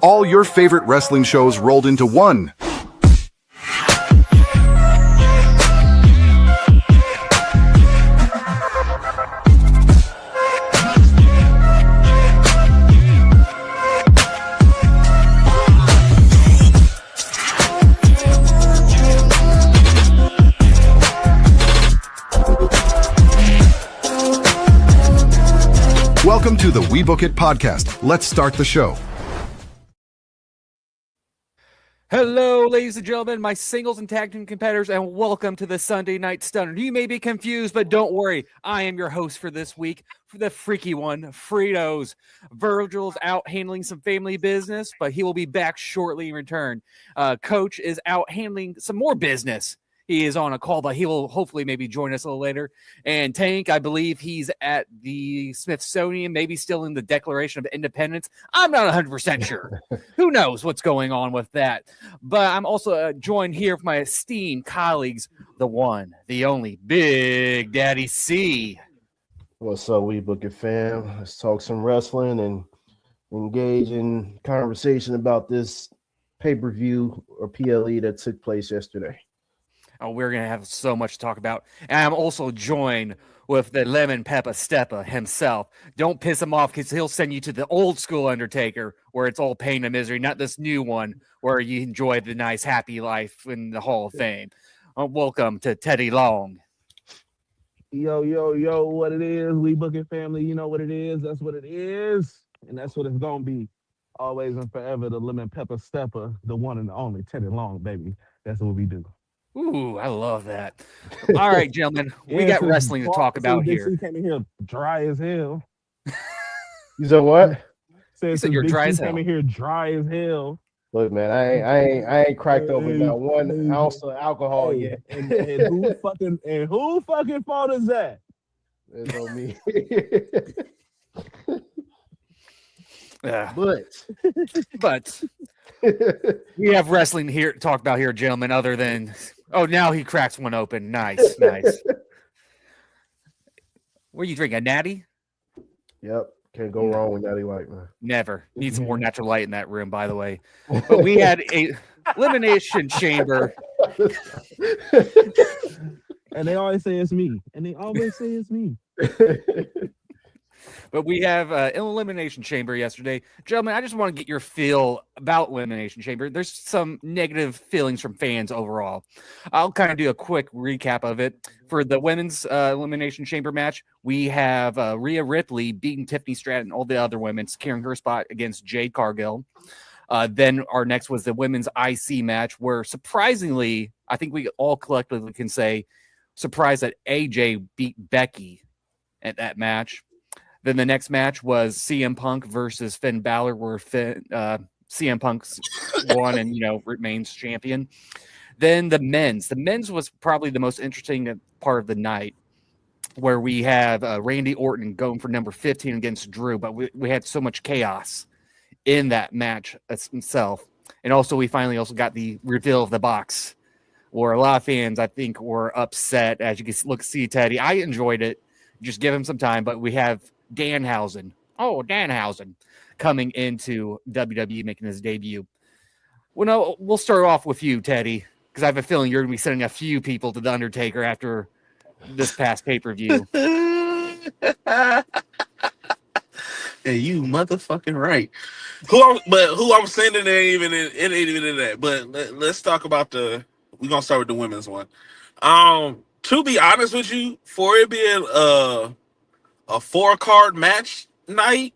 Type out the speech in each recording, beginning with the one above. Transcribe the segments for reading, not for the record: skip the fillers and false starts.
All your favorite wrestling shows rolled into one. Welcome to the We Book It podcast. Let's start the show. Hello, ladies and gentlemen, my singles and tag team competitors, and welcome to the Sunday Night Stunner. You may be confused, but don't worry. I am your host for this week, for the freaky one, Fritos. Virgil's out handling some family business, but he will be back shortly in return. Coach is out handling some more business. He is on a call, but he will hopefully maybe join us a little later. And Tank, I believe he's at the Smithsonian, maybe still in the Declaration of Independence. I'm not 100% sure. Who knows what's going on with that? But I'm also joined here with my esteemed colleagues, the one, the only, Big Daddy C. What's up, We Book It fam? Let's talk some wrestling and engage in conversation about this pay-per-view or PLE that took place yesterday. Oh, we're going to have so much to talk about. And I'm also joined with the lemon pepper stepper himself. Don't piss him off because he'll send you to the old school Undertaker where it's all pain and misery, not this new one where you enjoy the nice, happy life in the Hall of Fame. Welcome to Teddy Long. Yo, what it is, We Book It family. You know what it is. That's what it is. And that's what it's going to be. Always and forever, the lemon pepper stepper, the one and the only Teddy Long, baby. That's what we do. Ooh, I love that. All right, gentlemen, we got wrestling to talk about here. He came in here dry as hell. You said what? Said you're dry as hell. Came in here dry as hell. Look, man, I ain't cracked open about 1 ounce of alcohol yet. And who fucking fault is that? It's on me. But we have wrestling here to talk about here, gentlemen, other than now he cracks one open. Nice. What are you drinking? A natty? Yep. Can't go wrong with natty light, man. Never. Need some more natural light in that room, by the way. But we had a Elimination Chamber. And they always say it's me. But we have an Elimination Chamber yesterday. Gentlemen, I just want to get your feel about Elimination Chamber. There's some negative feelings from fans overall. I'll kind of do a quick recap of it. For the women's Elimination Chamber match, we have Rhea Ripley beating Tiffany Stratton and all the other women, securing her spot against Jade Cargill. Then our next was the women's IC match, where surprisingly, I think we all collectively can say, surprised that AJ beat Becky at that match. Then the next match was CM Punk versus Finn Balor, where CM Punk's won and, remains champion. Then the men's. The men's was probably the most interesting part of the night, where we have Randy Orton going for number 15 against Drew, but we had so much chaos in that match itself. And also we finally also got the reveal of the box, where a lot of fans, I think, were upset. As you can see, Teddy, I enjoyed it. Just give him some time, but we have Danhausen coming into WWE, making his debut. Well, no, we'll start off with you, Teddy, because I have a feeling you're going to be sending a few people to the Undertaker after this past pay-per-view. Yeah, you motherfucking right. Who I'm sending ain't even in that. But let's talk about we're gonna start with the women's one. To be honest with you, for it being a 4-card match night,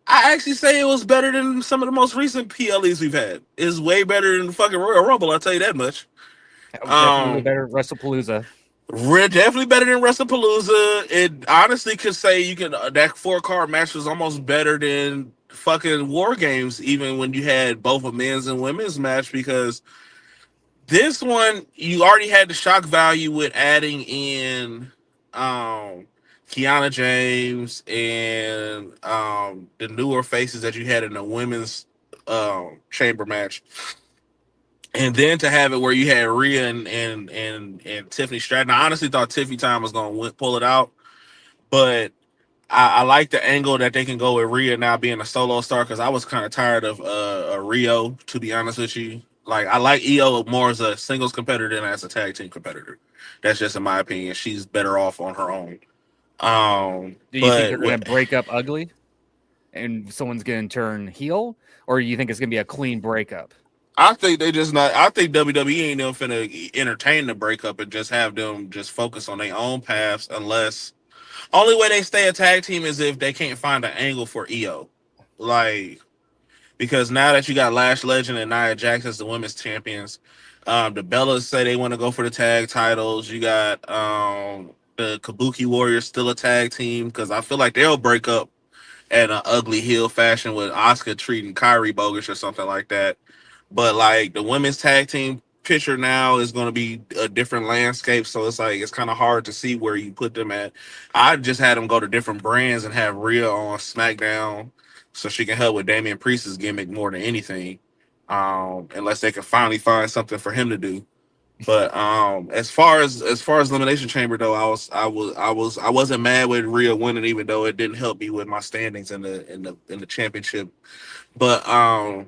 I actually say it was better than some of the most recent PLEs we've had. It's way better than the fucking Royal Rumble, I'll tell you that much. Definitely better than WrestlePalooza. Definitely better than WrestlePalooza. It honestly could say that 4-card match was almost better than fucking War Games, even when you had both a men's and women's match, because this one, you already had the shock value with adding in Kiana James and the newer faces that you had in the women's chamber match. And then to have it where you had Rhea and Tiffany Stratton. I honestly thought Tiffany Time was going to pull it out. But I like the angle that they can go with Rhea now being a solo star because I was kind of tired of Rio, to be honest with you. Like I like Io more as a singles competitor than as a tag team competitor. That's just in my opinion. She's better off on her own. Do you think But they're going to break up ugly and someone's going to turn heel, or do you think it's going to be a clean breakup? I think they just not. I think WWE ain't even finna entertain the breakup and just have them just focus on their own paths. Unless only way they stay a tag team is if they can't find an angle for Io, like because now that you got Lash Legend and Nia Jax as the women's champions, the Bellas say they want to go for the tag titles. You got the Kabuki Warriors still a tag team because I feel like they'll break up at an ugly heel fashion with Asuka treating Kyrie bogus or something like that. But like the women's tag team picture now is going to be a different landscape, so it's like it's kind of hard to see where you put them at. I just had them go to different brands and have Rhea on SmackDown so she can help with Damian Priest's gimmick more than anything. Unless they can finally find something for him to do. But as far as Elimination Chamber though, I wasn't mad with Rhea winning, even though it didn't help me with my standings in the championship. But I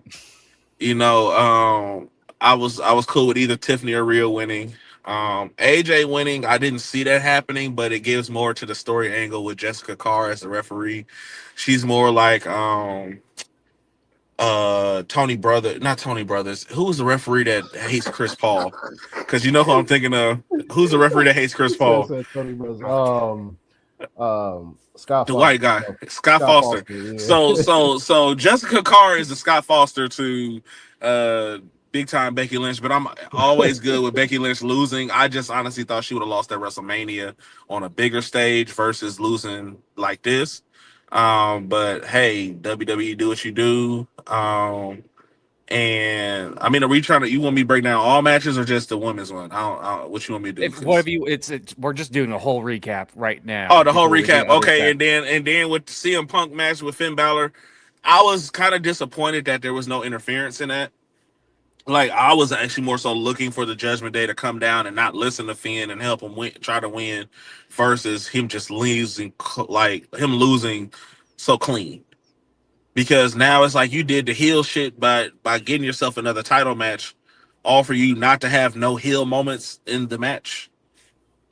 was cool with either Tiffany or Rhea winning. AJ winning, I didn't see that happening, but it gives more to the story angle with Jessica Carr as the referee. She's more like not Tony Brothers. Who was the referee that hates Chris Paul? Because you know who I'm thinking of. Who's the referee that hates Chris Paul? Tony Brothers. Scott The Foster. white guy, Scott Foster. Yeah. So Jessica Carr is the Scott Foster to big time Becky Lynch, but I'm always good with Becky Lynch losing. I just honestly thought she would have lost at WrestleMania on a bigger stage versus losing like this. But hey, WWE, do what you do. And I mean, are we trying to? You want me to break down all matches or just the women's one? I don't what you want me to do? If what have you? It's we're just doing a whole recap right now. Oh, the whole before we do recap. other Okay, stuff. and then with the CM Punk match with Finn Balor, I was kind of disappointed that there was no interference in that. Like I was actually more so looking for the Judgment Day to come down and not listen to Finn and help him win, try to win, versus him just losing, like him losing so clean. Because now it's like you did the heel shit by getting yourself another title match, all for you not to have no heel moments in the match.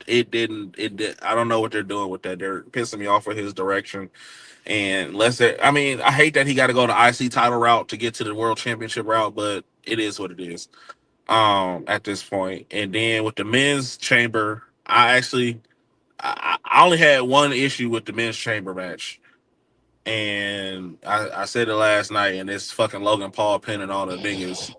It didn't. It did. I don't know what they're doing with that. They're pissing me off with his direction. And I mean, I hate that he got to go the IC title route to get to the World Championship route, but it is what it is. At this point, and then with the men's chamber, I only had one issue with the men's chamber match, and I said it last night, and it's fucking Logan Paul pinning all the niggas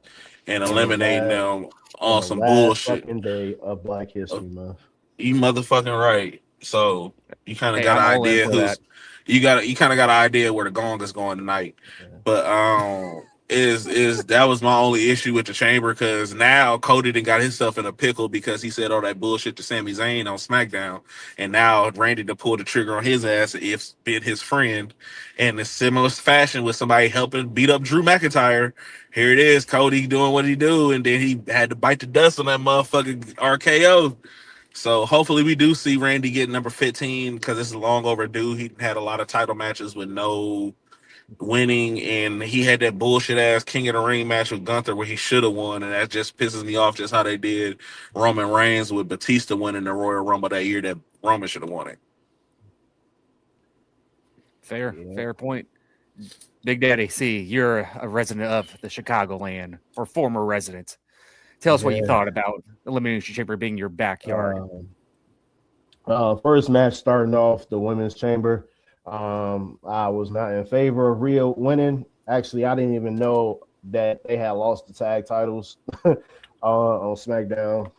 and eliminating them on on the some last bullshit. fucking day of Black History Month. You motherfucking right. So you kind of got I'm an all in idea for who's that. you kind of got an idea where the gong is going tonight. Yeah. But is that was my only issue with the chamber because now Cody done got himself in a pickle because he said all that bullshit to Sami Zayn on SmackDown, and now Randy to pull the trigger on his ass if been his friend, in a similar fashion with somebody helping beat up Drew McIntyre. Here it is, Cody doing what he do, and then he had to bite the dust on that motherfucking RKO. So hopefully we do see Randy get number 15 because it's long overdue. He had a lot of title matches with no winning, and he had that bullshit ass King of the Ring match with Gunther where he should have won, and that just pisses me off just how they did Roman Reigns with Batista winning the Royal Rumble that year that Roman should have won it. Fair point. Big Daddy C, you're a resident of the Chicagoland or former resident. Tell us what you thought about Elimination Chamber being your backyard. First match starting off the women's chamber. I was not in favor of Rhea winning. Actually, I didn't even know that they had lost the tag titles on SmackDown.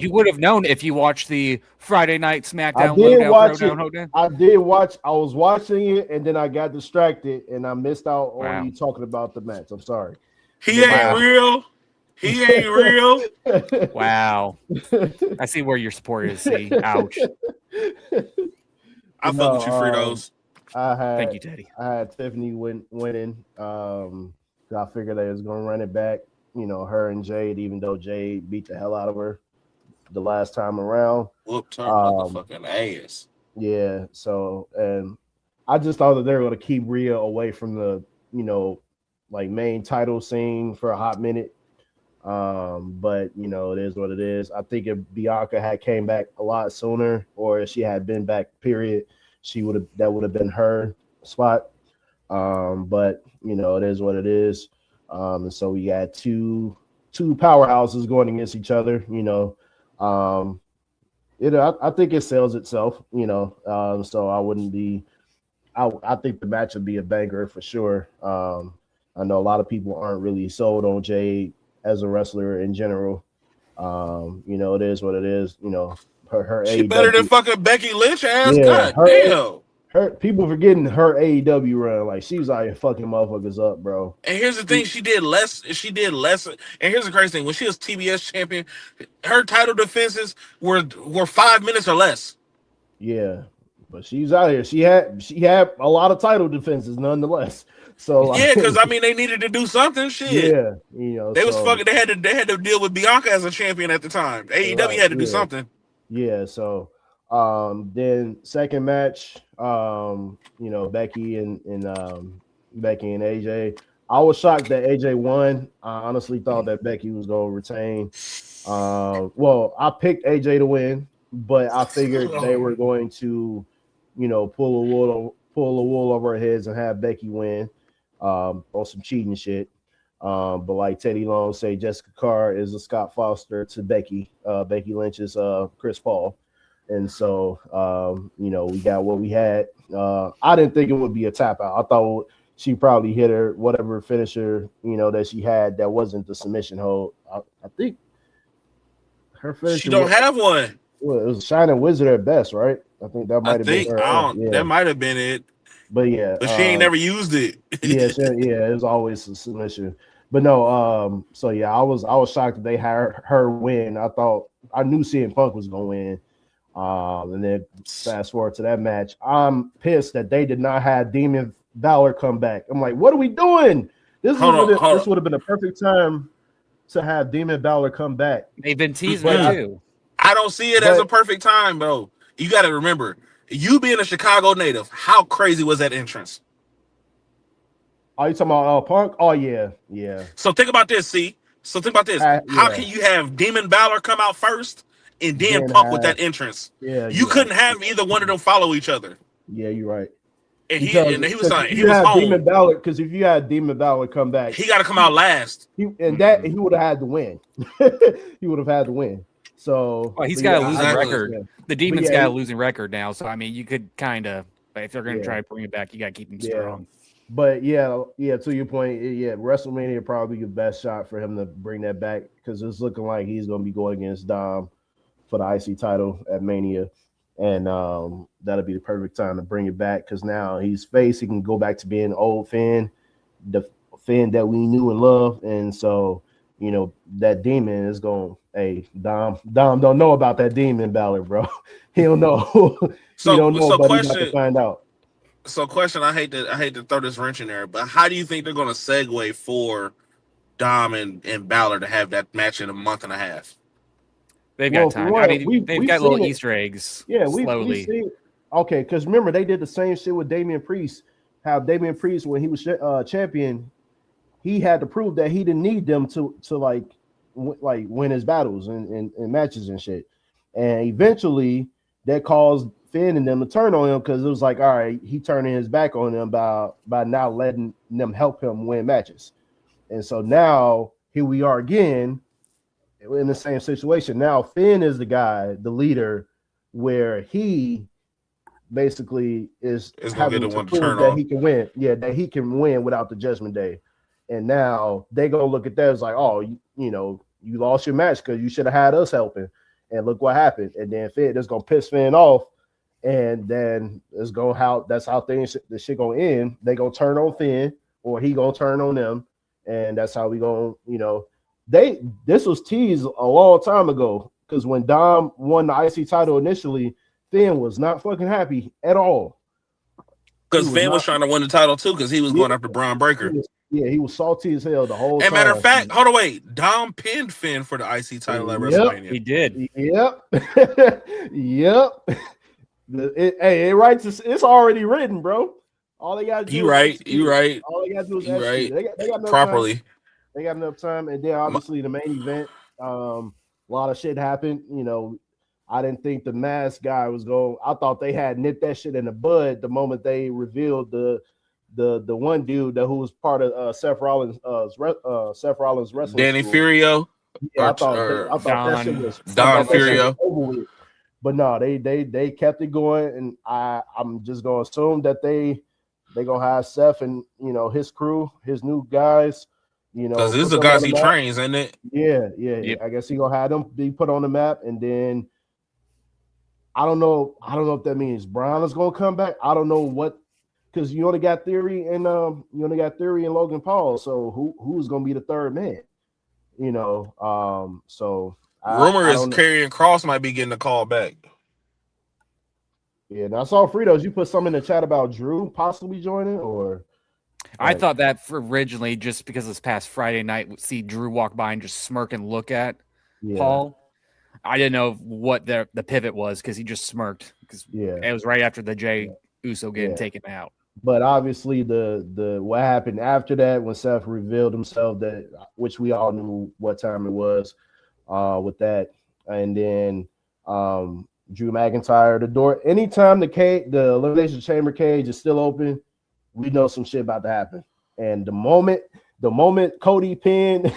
You would have known if you watched the Friday night SmackDown. I did watch it. Hoedown. I did watch. I was watching it, and then I got distracted, and I missed out on you talking about the match. I'm sorry. He ain't real. He ain't real. Wow. I see where your support is. See, ouch. I fuck with you, Fritos. Thank you, Teddy. I had Tiffany winning. I figured they was gonna run it back. You know, her and Jade, even though Jade beat the hell out of her the last time around. Whooped her motherfucking ass. Yeah. So, and I just thought that they were going to keep Rhea away from the, like main title scene for a hot minute. But it is what it is. I think if Bianca had came back a lot sooner, or if she had been back, period, that would have been her spot. But it is what it is. And so we got two powerhouses going against each other. I think it sells itself. So I wouldn't be. I think the match would be a banger for sure. I know a lot of people aren't really sold on Jade as a wrestler in general. It is what it is. Her She AEW, better than fucking Becky Lynch ass. Yeah, God damn. her people forgetting her AEW run. Like she was out here fucking motherfuckers up, bro. And here's the thing, she did less. And here's the crazy thing: when she was TBS champion, her title defenses were 5 minutes or less. Yeah, but she's out here. She had a lot of title defenses, nonetheless. So yeah, because they needed to do something. Shit. Yeah, they was fucking. They had to deal with Bianca as a champion at the time. AEW had to do something. Yeah. So, then second match, Becky and AJ. I was shocked that AJ won. I honestly thought that Becky was going to retain. Well, I picked AJ to win, but I figured they were going to, pull the wool over her heads and have Becky win, on some cheating shit. But like Teddy Long say, Jessica Carr is a Scott Foster to Becky. Becky Lynch is Chris Paul. And so, we got what we had. I didn't think it would be a tap out. I thought she probably hit her whatever finisher, that she had that wasn't the submission hold. I think her finisher. She don't have one. Well, it was Shining Wizard at best, right? I think that might have been her. That might have been it. But yeah. But she ain't never used it. it was always a submission. But no, so yeah, I was shocked that they had her win. I knew CM Punk was gonna win. And then fast forward to that match. I'm pissed that they did not have Demon Balor come back. I'm like, what are we doing? This would have been a perfect time to have Demon Balor come back. They've been teasing it too. I don't see it as a perfect time, bro. You got to remember, you being a Chicago native, how crazy was that entrance? Are you talking about Punk? Oh yeah. So think about this. How can you have Demon Balor come out first and then Punk with that entrance? Yeah, you couldn't have either one of them follow each other. Yeah, you're right. And he was like, he was home. Demon Balor, because if you had Demon Balor come back, he got to come out last. He would have had to win. He would have had to win. So he's got a losing record. Yeah. The Demon's got a losing record now. So you could kind of, if they're going to try to bring it back, you got to keep him strong. But yeah, to your point, WrestleMania probably the best shot for him to bring that back, because it's looking like he's going to be going against Dom for the IC title at Mania, and that'll be the perfect time to bring it back, because now he's face. He can go back to being old Finn, the Finn that we knew and loved, and so that Demon is going. Hey, Dom don't know about that Demon Balor, bro. He don't know. He don't know, but he's about to find out. So, question: I hate to throw this wrench in there, but how do you think they're going to segue for Dom and Balor to have that match in a month and a half? They've got time. They've got little Easter eggs. Yeah, slowly. Okay, because remember they did the same shit with Damian Priest. How Damian Priest, when he was champion, he had to prove that he didn't need them to win his battles and matches and shit. And eventually, that caused Finn and them to turn on him, because it was like, all right, he turning his back on them by not letting them help him win matches. And so now here we are again in the same situation. Now Finn is the guy, the leader, where he basically is having to prove that he can win. Yeah, that he can win without the Judgment Day. And now they go look at that as like, oh, you lost your match because you should have had us helping. And look what happened. And then Finn is gonna piss Finn off. And then that's how the shit gonna end. They gonna turn on Finn, or he gonna turn on them, and that's how we gonna, this was teased a long time ago, because when Dom won the IC title initially, Finn was not fucking happy at all. Because Finn was trying to win the title too, because he was going after Braun Breaker. He was salty as hell the whole time. Matter of fact, hold on, wait. Dom pinned Finn for the IC title at WrestleMania. He did. Yep. Yep. It writes. It's already written, bro. All they got to do. You right. All they got to do is You execute. right. They got enough Properly. time. They got enough time, and then obviously the main event. A lot of shit happened. I didn't think the mask guy was going. I thought they had nipped that shit in the bud the moment they revealed the one dude who was part of Seth Rollins' wrestling Danny school. Furio. Yeah, I thought that shit was Don Furio. over with. But no, they kept it going, and I'm just gonna assume that they gonna have Seth and his crew, his new guys. Because these are the guys he trains, ain't it? Yeah. Yep. I guess he gonna have them be put on the map, and then I don't know if that means Braun is gonna come back. I don't know what, because you only got Theory and Logan Paul. So who's gonna be the third man? So Rumor is Karrion Kross might be getting a call back. Yeah, and I saw Fritos. You put something in the chat about Drew possibly joining, or I thought that originally just because this past Friday night, see Drew walk by and just smirk and look at Paul. I didn't know what the pivot was because he just smirked because it was right after the Jey Uso getting taken out. But obviously the what happened after that when Seth revealed himself, that which we all knew what time it was with that, and then Drew McIntyre, the door anytime the Elimination Chamber cage is still open, we know some shit about to happen. And the moment Cody pinned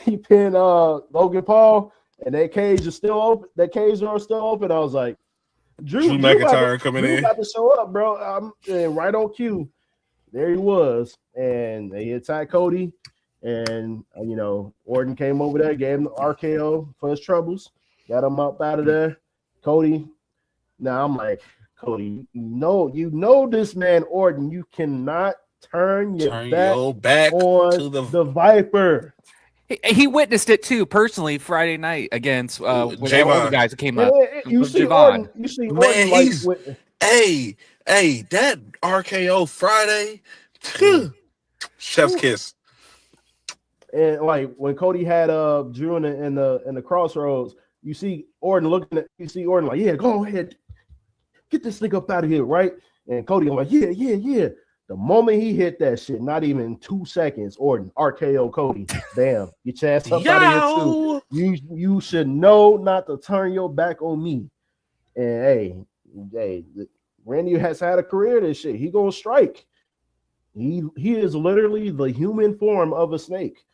Logan Paul and that cage is still open, I was like, Drew McIntyre coming in. About to show up, bro. And right on cue, there he was, and they attacked Cody, and Orton came over there, gave him the RKO for his troubles, got him up out of there. Cody. Now I'm like, Cody, you know this man Orton. You cannot turn your back on the Viper. He witnessed it too personally Friday night against with all the guys that came up. You see Orton, man, hey, that RKO Friday, chef's kiss. And like when Cody had Drew in the crossroads, you see Orton like, yeah, go ahead, get this nigga up out of here, right? And Cody like, yeah. The moment he hit that shit, not even 2 seconds, Orton RKO Cody. Bam, get your ass up out of here too. You should know not to turn your back on me. And hey, Randy has had a career this shit. He gonna strike. He is literally the human form of a snake.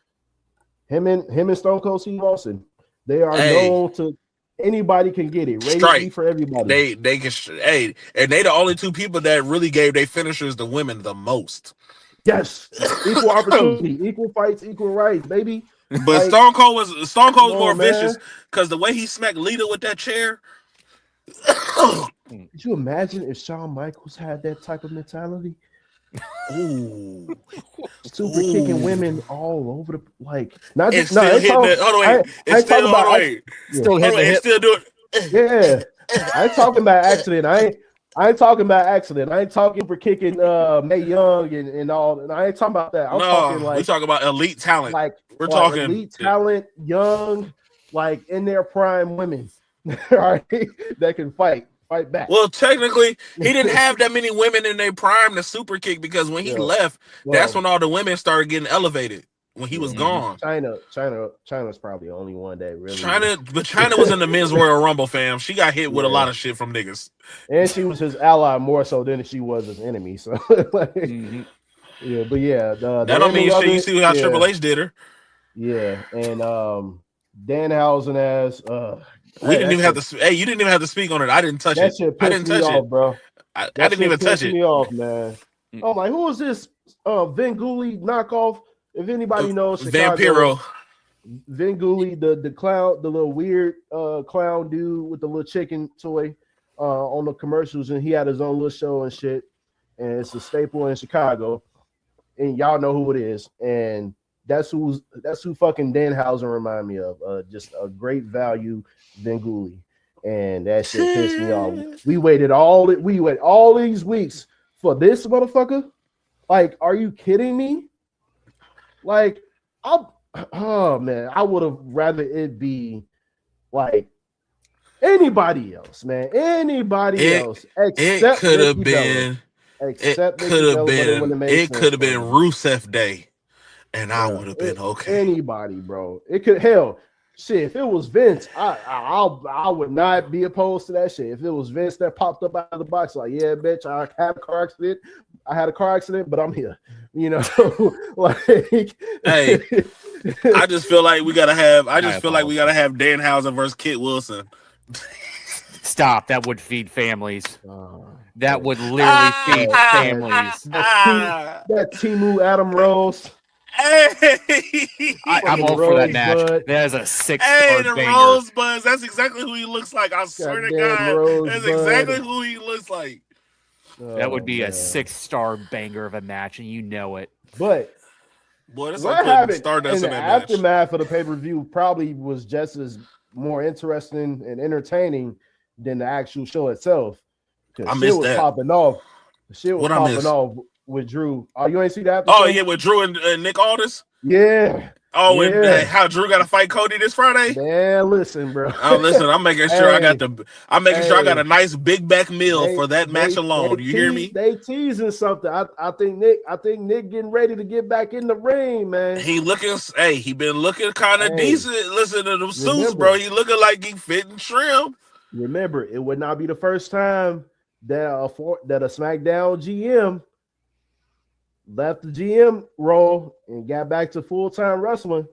Him and Stone Cold Steve Austin. They are known to anybody can get it. Rated for everybody. They can. Hey, and they the only two people that really gave their finishers the women the most. Yes, equal opportunity, equal fights, equal rights, baby. But Stone Cold was more vicious because the way he smacked Lita with that chair. Could you imagine if Shawn Michaels had that type of mentality? Ooh, super kicking women all over the like. Not just still hitting it. Hold on, wait. Still hitting it. Still do it. Yeah, I ain't talking about accident. I ain't talking about accident. I ain't talking for kicking Mae Young and all. And I ain't talking about that. I'm talking like we talking about elite talent. Like we're talking elite talent, young, like in their prime women, right? That can fight back. Well, technically, he didn't have that many women in their prime to super kick because when he left, that's when all the women started getting elevated. When he was gone, China's probably the only one that really. China was in the men's Royal Rumble, fam. She got hit with a lot of shit from niggas, and she was his ally more so than she was his enemy. So, yeah, but yeah, that don't mean shit. You see how Triple H did her. Yeah, and Danhausen as we didn't even have to. Hey, you didn't even have to speak on it. I didn't touch it. I didn't touch it, bro. I didn't even touch it. Me off, man. I'm like, who is this? Vin Gulli knockoff. If anybody knows, Vampiro. Vin Gulli, the clown, the little weird clown dude with the little chicken toy on the commercials, and he had his own little show and shit. And it's a staple in Chicago, and y'all know who it is. And that's who fucking Danhausen remind me of. Just a great value Vin Gulli, and that shit pissed me off. We waited all these weeks for this motherfucker. Like, are you kidding me? Like, oh man, I would have rather it be like Anybody else, man. Anybody else It except could have Nikki Bella. been. Except It could Nikki have Bella, but it been. wouldn't have made It sense could have for been me. Rusev Day, and I Bruh, would have been okay. Anybody, bro. It could hell. Shit, if it was Vince, I would not be opposed to that shit. If it was Vince that popped up out of the box, like, yeah, bitch, I had a car accident. But I'm here. You know, like, Hey, I just feel like we gotta have. I just feel like we gotta have Danhausen versus Kit Wilson. Stop. That would feed families. That would literally feed families. That Timu Adam Rose. Hey, I'm all for that match. That is a 6-star hey, the banger. Rosebuds. That's exactly who he looks like. I swear to God, that's exactly who he looks like. That would be a 6-star banger of a match, and you know it. But boy, that's what like happened Stardust in in the that aftermath of the pay-per-view probably was just as more interesting and entertaining than the actual show itself. I missed was that. popping off. The shit was What I popping missed? off with Drew. Oh, you ain't see that? Oh yeah, with Drew and Nick Aldis. Yeah. Oh, yeah. and how Drew got to fight Cody this Friday? Man, listen, bro. Listen, I'm making sure Hey, I'm making sure I got a nice big back meal for that match alone. You hear me? They teasing something. I think Nick getting ready to get back in the ring, man. He been looking kind of decent. Listen to them suits, bro. He looking like he fit and trim. Remember, it would not be the first time that a SmackDown GM left the GM role and got back to full-time wrestling.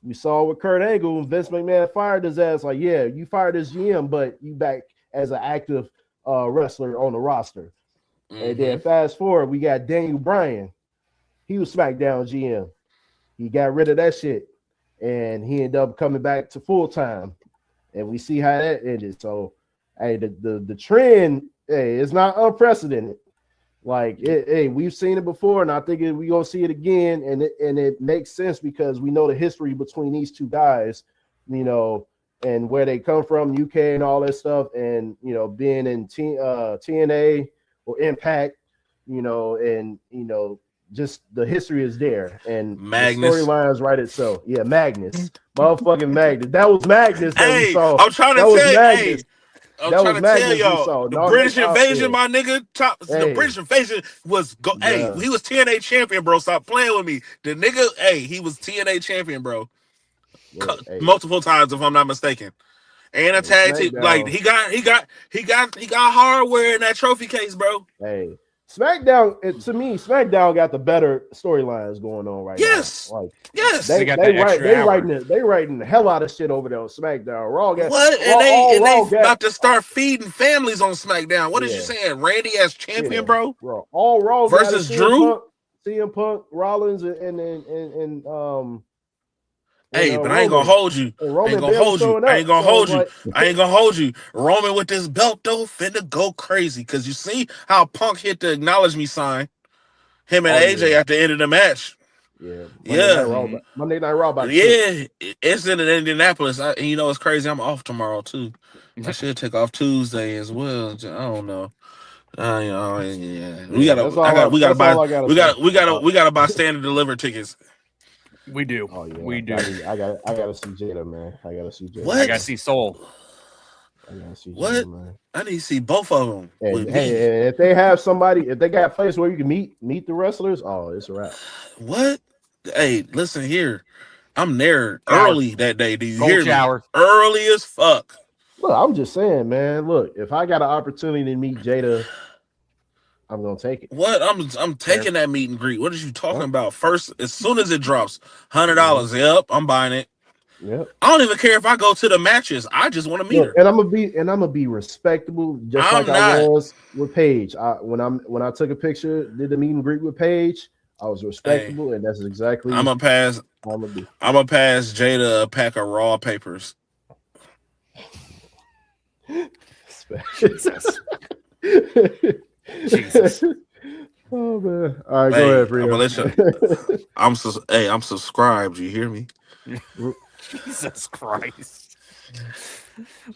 We saw with Kurt Angle when Vince McMahon fired his ass. Like, yeah, you fired as GM, but you back as an active wrestler on the roster. Mm-hmm. And then fast forward, we got Daniel Bryan. He was SmackDown GM. He got rid of that shit, and he ended up coming back to full-time. And we see how that ended. So, hey, the trend, hey, it's not unprecedented. Like, we've seen it before, and I think we're gonna see it again. And it makes sense because we know the history between these two guys, you know, and where they come from, UK and all that stuff, and you know, being in TNA or Impact, you know, and you know, just the history is there, and Magnus. The storylines right itself. Yeah, Magnus, motherfucking Magnus. That was Magnus that we saw. I'm trying to tell you. I'm trying to tell y'all, the British invasion, my nigga. The British invasion was he was TNA champion, bro. Stop playing with me. The nigga, he was TNA champion, bro. Yeah, multiple times, if I'm not mistaken. And a tag team, like he got hardware in that trophy case, bro. Hey, SmackDown, to me, SmackDown got the better storylines going on right now. Like, yes, they writing the hell out of shit over there on SmackDown. Raw got what? And they about to start feeding families on SmackDown. What is you saying? Randy as champion, bro? All Raw versus Drew, CM Punk, Rollins, and but I ain't gonna hold you. I ain't gonna hold you. Roman with this belt though finna go crazy because you see how Punk hit the acknowledge me sign. Him and AJ at the end of the match. Monday Night Raw. It's in Indianapolis. You know it's crazy. I'm off tomorrow too. I should take off Tuesday as well. I don't know. We gotta buy standard delivered tickets. We do. Oh, yeah. We do. I gotta see Jada, man. I gotta see Jada. What? I gotta see Soul. I gotta see what? Jada, man. I need to see both of them. Hey, if they have somebody, if they got a place where you can meet the wrestlers, it's a wrap. What? Hey, listen here. I'm there early that day. Do you hear me? Early as fuck. Look, I'm just saying, man. Look, if I got an opportunity to meet Jada, I'm gonna take it. What? I'm taking that meet and greet. What are you talking about? First, as soon as it drops, $100. Yep, I'm buying it. Yep. I don't even care if I go to the matches. I just want to meet her. And I'm gonna be respectable, just I was with Paige. When I took a picture, did the meet and greet with Paige, I was respectable, and that's exactly. I'm gonna pass Jada a pack of raw papers. Jesus. Oh man! All right, go ahead, Frito. I'm subscribed. You hear me? Jesus Christ!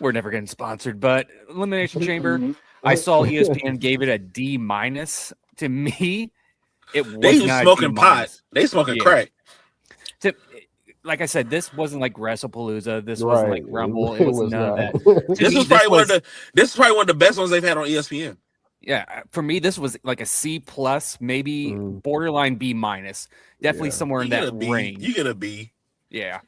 We're never getting sponsored, but Elimination Chamber. I saw ESPN gave it a D-. To me, it was smoking pot. They smoking crack. like I said, this wasn't like WrestlePalooza. This wasn't like Right. Rumble. It It was was none of not. that. To This me, was probably one of the best ones they've had on ESPN. yeah, for me, this was like a C plus, maybe borderline B minus. Definitely Yeah. somewhere in You get that a B. range. You get a B. Yeah.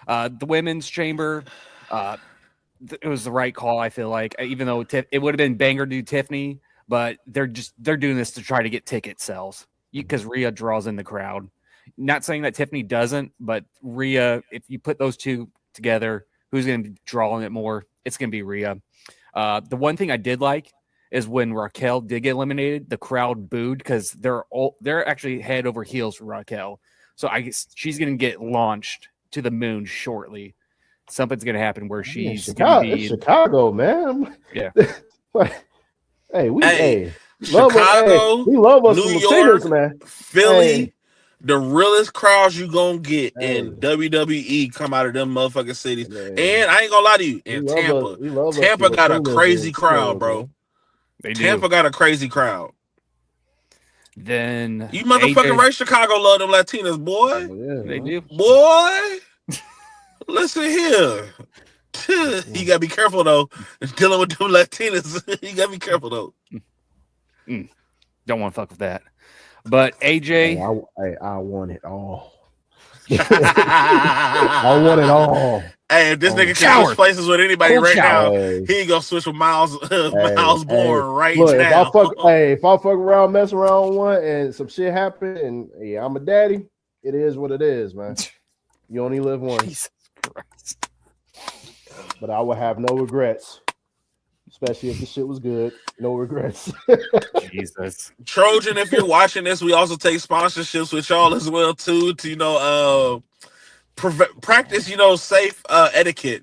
The women's chamber, it was the right call, I feel like, even though it would have been banger to do Tiffany, but they're doing this to try to get ticket sales because Rhea draws in the crowd. Not saying that Tiffany doesn't, but Rhea, if you put those two together, who's going to be drawing it more? It's going to be Rhea. The one thing I did like is when Raquel did get eliminated, the crowd booed because they're actually head over heels for Raquel. So I guess she's going to get launched to the moon shortly. Something's going to happen where she's Chicago, going to be it's Chicago, man. Yeah. Hey, we Chicago, we love us New some York, Latinas, man. Philly. Hey. The realest crowds you gonna get in Hey. WWE come out of them motherfucking cities. Hey. And I ain't gonna lie to you, in We Tampa, love us Tampa some got a Latinas crazy in crowd, Chicago, bro. man. They Tampa do. got a crazy crowd. Then You motherfucking AJ right, Chicago love them Latinas, boy. Yeah, They man. do. Boy, listen here. You gotta be careful though. Dealing with them Latinas, you gotta be careful though. Don't want to fuck with that. But AJ, Hey, I want it all. I want it all. Hey, if this nigga can Coward. switch places with anybody Cold right shower. now, Hey. he ain't gonna switch with Miles Bourne right Look, now. if I fuck around, mess around with one, and some shit happen, and yeah, I'm a daddy. It is what it is, man. You only live once. Jesus Christ. But I would have no regrets, especially if the shit was good. No regrets. Jesus. Trojan, if you're watching this, we also take sponsorships with y'all as well too. To practice, safe etiquette.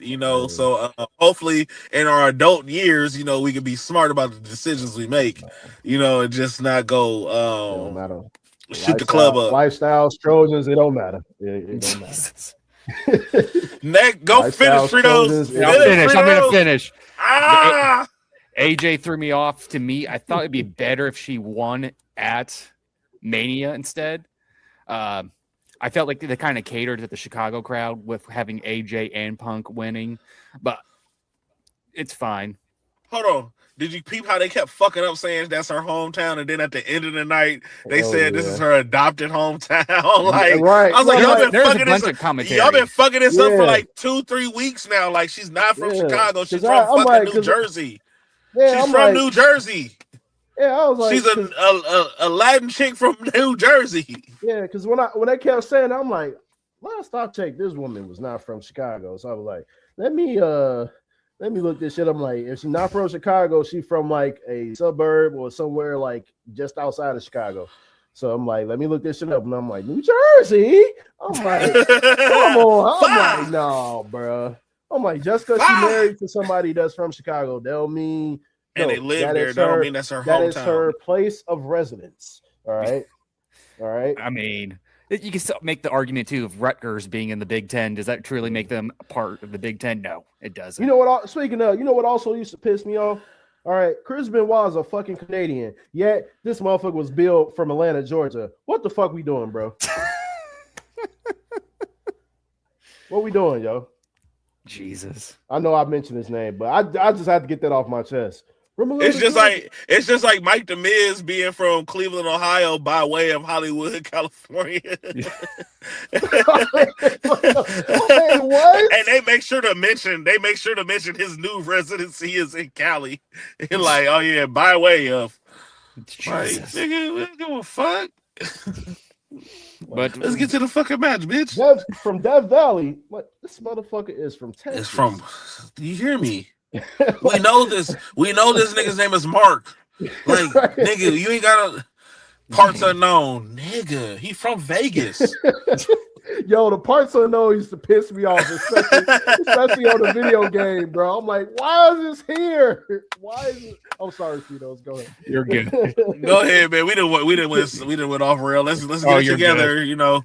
So hopefully in our adult years, we can be smart about the decisions we make. And just not go It don't matter. shoot the club up. Lifestyles, Trojans, it don't matter. It don't matter. Jesus. Next, go finish, Lifestyles, Fritos. Trojans, I'm gonna finish. Ah! AJ threw me off. To me, I thought it'd be better if she won at Mania instead. I felt like they kind of catered to the Chicago crowd with having AJ and Punk winning, but it's fine. Hold on. Did you peep how they kept fucking up saying that's her hometown, and then at the end of the night they said this is her adopted hometown? Right. I was like, y'all been fucking bunch this. of commentary. Y'all been fucking this up for Yeah. like 2-3 weeks now. Like she's not from Chicago. She's 'Cause from I'm fucking like, New Jersey. Yeah, She's I'm from like, New Jersey. Yeah, I was like, She's a Latin chick from New Jersey. Yeah, because when they kept saying that, I'm like, last I checked, this woman was not from Chicago. So I was like, let me look this shit. I'm like, if she's not from Chicago, she's from like a suburb or somewhere like just outside of Chicago. So I'm like, let me look this shit up. And I'm like, New Jersey. I'm like, come on. I'm like, no, bro. I'm like, just because she married to somebody that's from Chicago, don't mean And they live there. That don't mean that's her hometown. That is her place of residence. All right. All right. I mean, you can still make the argument too of Rutgers being in the Big Ten. Does that truly make them a part of the Big Ten? No, it doesn't. You know what? Speaking of, you know what also used to piss me off? All right, Chris Benoit is a fucking Canadian. Yet this motherfucker was built from Atlanta, Georgia. What the fuck we doing, bro? What we doing, yo? Jesus. I know I mentioned his name, but I just had to get that off my chest. It's just like Mike the Miz being from Cleveland, Ohio, by way of Hollywood, California. Wait, what? And they make sure to mention his new residency is in Cali. And like, oh yeah, by way of. Like, nigga, we don't give a fuck. But let's get to the fucking match, bitch. From Death Valley. What? This motherfucker is from Texas. It's from. Do you hear me? We know this. We know this nigga's name is Mark. Like, nigga, you ain't got a parts unknown. Nigga, he from Vegas. Yo, the parts unknown used to piss me off, especially on the video game, bro. I'm like, why is this here? Why is it? I'm sorry, Fritos. Go ahead. You're good. Go ahead, man. We didn't went off rail. Let's get it together. Good. You know,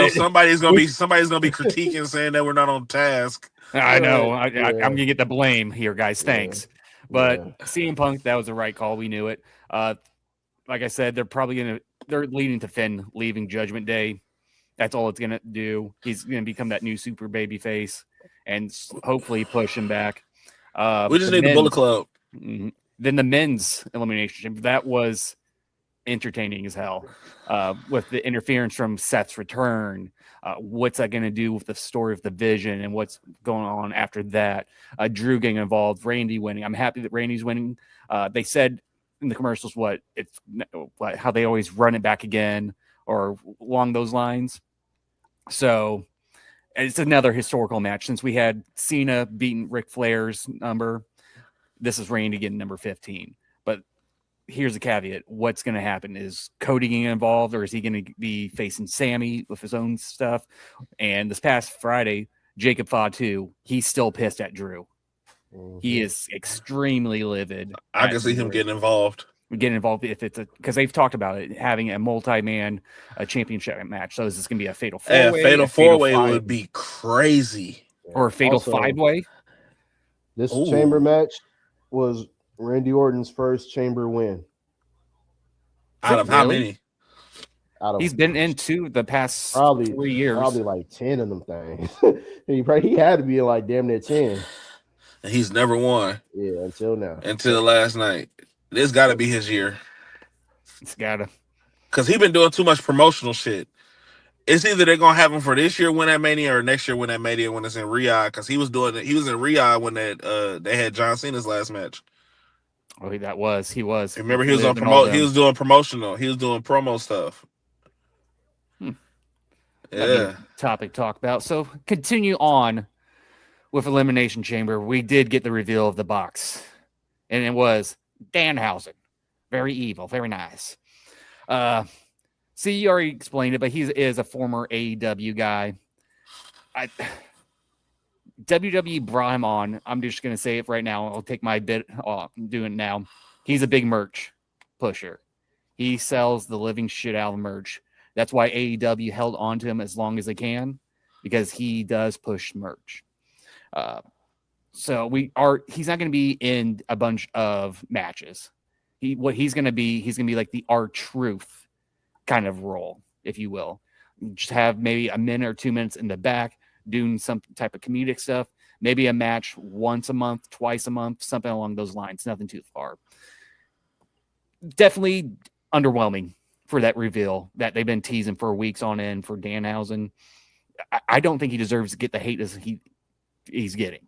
somebody's gonna be critiquing, saying that we're not on task. I know. I'm gonna get the blame here, guys. Thanks. But CM Punk, that was the right call. We knew it. Like I said, they're leading to Finn leaving Judgment Day. That's all it's gonna do. He's gonna become that new super baby face, and hopefully push him back. We just need the Bullet Club. Mhm. Then the men's elimination chamber, that was entertaining as hell. With the interference from Seth's return, what's that going to do with the story of the Vision and what's going on after that? Drew getting involved, Randy winning. I'm happy that Randy's winning. They said in the commercials how they always run it back again or along those lines. So it's another historical match since we had Cena beating Ric Flair's number. This is Randy getting number 15. But here's the caveat. What's going to happen? Is Cody getting involved, or is he going to be facing Sammy with his own stuff? And this past Friday, Jacob Fatu, he's still pissed at Drew. He is extremely livid. I can see him getting involved. If it's because they've talked about it, having a multi-man championship match. So is this going to be a fatal four-way? A fatal four-way would be crazy. Or a fatal Also, five-way? This chamber match was Randy Orton's first chamber win. Out of how many? He's been into the past probably 3 years. Probably like 10 of them things. he had to be like damn near 10. And he's never won. Yeah, until now. Until last night. This got to be his year. It's got to. Because he's been doing too much promotional shit. It's either they're going to have him for this year win at Mania or next year win at Mania when it's in Riyadh. Because he was in Riyadh when they had John Cena's last match. Oh, he was. Remember, he was on promote. He was doing promotional. He was doing promo stuff. Yeah. Topic to talk about. So continue on with Elimination Chamber. We did get the reveal of the box, and it was Danhausen. Very evil, very nice. See, you already explained it, but he is a former AEW guy. WWE brought him on. I'm just going to say it right now. I'll take my bit off. I'm doing it now. He's a big merch pusher. He sells the living shit out of merch. That's why AEW held on to him as long as they can, because he does push merch. So he's not going to be in a bunch of matches. He's going to be like the R-Truth kind of role, if you will. Just have maybe a minute or 2 minutes in the back doing some type of comedic stuff, maybe a match once a month, twice a month, something along those lines. Nothing too far. Definitely underwhelming for that reveal that they've been teasing for weeks on end for Danhausen. I don't think he deserves to get the hate as he's getting,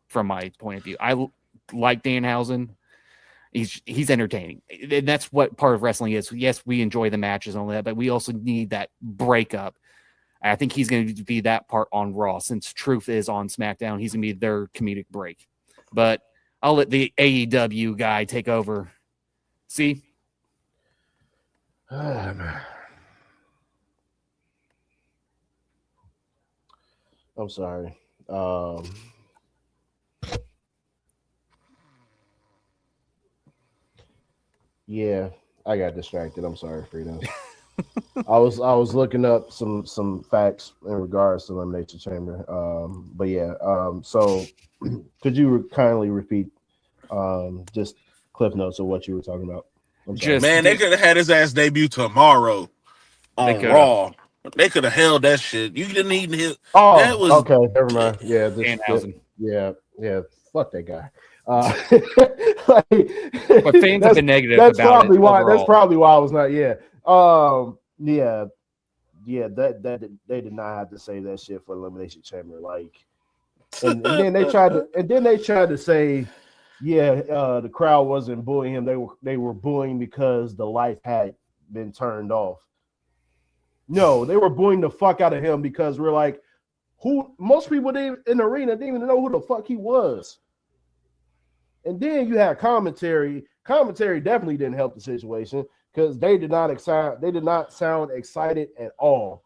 from my point of view. I like Danhausen. He's entertaining. And that's what part of wrestling is. Yes, we enjoy the matches and all that, but we also need that breakup. I think he's going to be that part on Raw. Since Truth is on SmackDown, he's going to be their comedic break. But I'll let the AEW guy take over. See? I'm sorry. Yeah, I got distracted. I'm sorry, Fritos. I was looking up some facts in regards to Elimination Chamber. But yeah, so could you kindly repeat just cliff notes of what you were talking about? Man, they could have had his ass debut tomorrow on Raw. They could have held that shit. You didn't even hit. Oh, that was, okay, never mind. Yeah, yeah. Fuck that guy. But fans have been negative that's about probably it why. overall. That's probably why I was not. Yeah. That they did not have to say that shit for Elimination Chamber. Like, and then they tried to say, the crowd wasn't booing him. They were booing because the light had been turned off. No, they were booing the fuck out of him because we're like, most people in the arena didn't even know who the fuck he was. And then you had commentary. Commentary definitely didn't help the situation because they did not sound excited at all.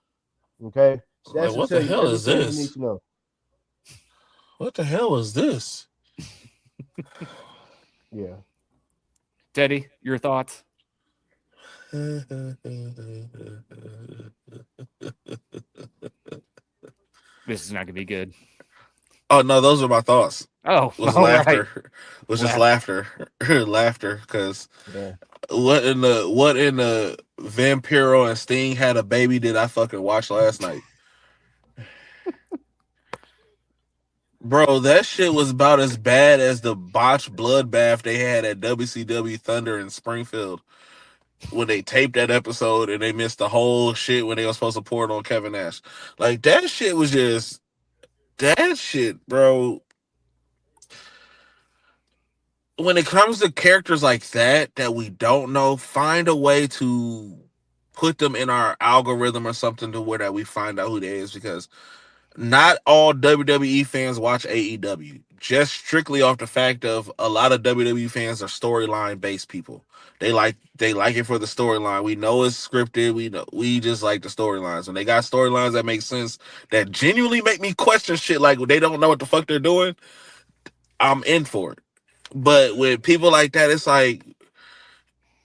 Okay, like, what the hell is this? What the hell is this? Yeah, Teddy, your thoughts? This is not gonna be good. Oh no, those are my thoughts. Oh, was all laughter. Right. Was just laughter, laughter. Because What in the Vampiro and Sting had a baby did I fucking watch last night? Bro, that shit was about as bad as the botched bloodbath they had at WCW Thunder in Springfield when they taped that episode and they missed the whole shit when they were supposed to pour it on Kevin Nash. Like that shit was just that shit, bro. When it comes to characters like that we don't know, find a way to put them in our algorithm or something to where that we find out who they is, because not all WWE fans watch AEW. Just strictly off the fact of a lot of WWE fans are storyline based people. They like it for the storyline. We know it's scripted. We just like the storylines. When they got storylines that make sense, that genuinely make me question shit like they don't know what the fuck they're doing, I'm in for it. But with people like that, it's like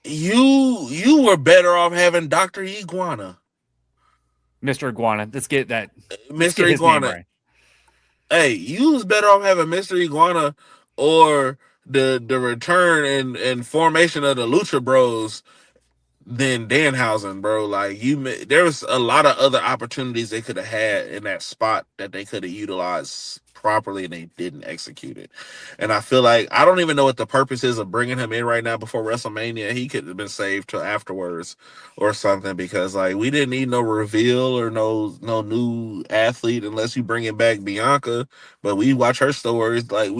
you were better off having Dr. Iguana. Mr. Iguana. Let's get Mr. his name Iguana. right. Hey, you was better off having Mr. Iguana or the return and formation of the Lucha Bros than Danhausen, bro. Like there was a lot of other opportunities they could have had in that spot that they could have utilized properly, and they didn't execute it. And I feel like I don't even know what the purpose is of bringing him in right now before WrestleMania. He could have been saved till afterwards or something, because like we didn't need no reveal or no new athlete unless you bring it back Bianca. But we watch her stories, like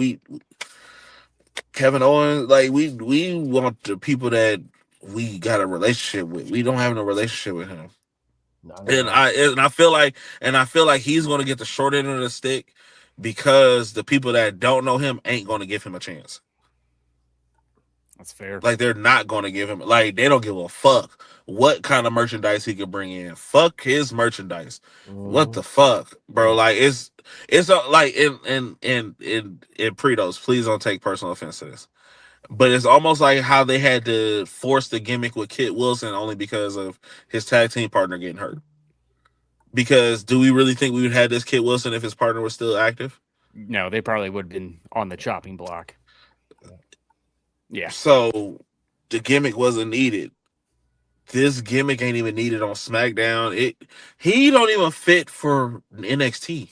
Kevin Owens, like we want the people that we got a relationship with. We don't have no relationship with him. And I feel like he's going to get the short end of the stick because the people that don't know him ain't going to give him a chance. That's fair. Like they're not going to give him, like they don't give a fuck what kind of merchandise he could bring in. Fuck his merchandise. What the fuck, bro? Like it's like in Fritos, please don't take personal offense to this. But it's almost like how they had to force the gimmick with Kit Wilson only because of his tag team partner getting hurt. Because do we really think we would have this Kit Wilson if his partner was still active? No, they probably would have been on the chopping block. Yeah. So the gimmick wasn't needed. This gimmick ain't even needed on SmackDown. He don't even fit for NXT.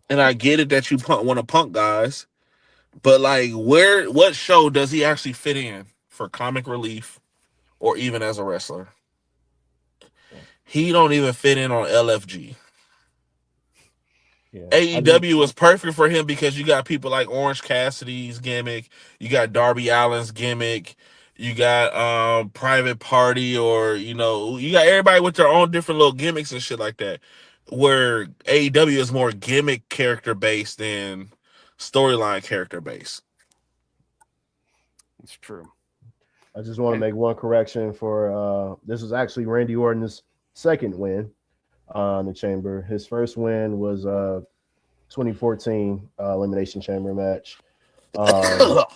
And I get it that you want to punk guys. But like, what show does he actually fit in for comic relief or even as a wrestler? He don't even fit in on LFG. Yeah, AEW was perfect for him because you got people like Orange Cassidy's gimmick, you got Darby Allin's gimmick, you got Private Party, or you got everybody with their own different little gimmicks and shit like that. Where AEW is more gimmick character based than storyline character based. It's true. I just want to make one correction for this was actually Randy Orton's second win on the Chamber. His first win was 2014 Elimination Chamber match. It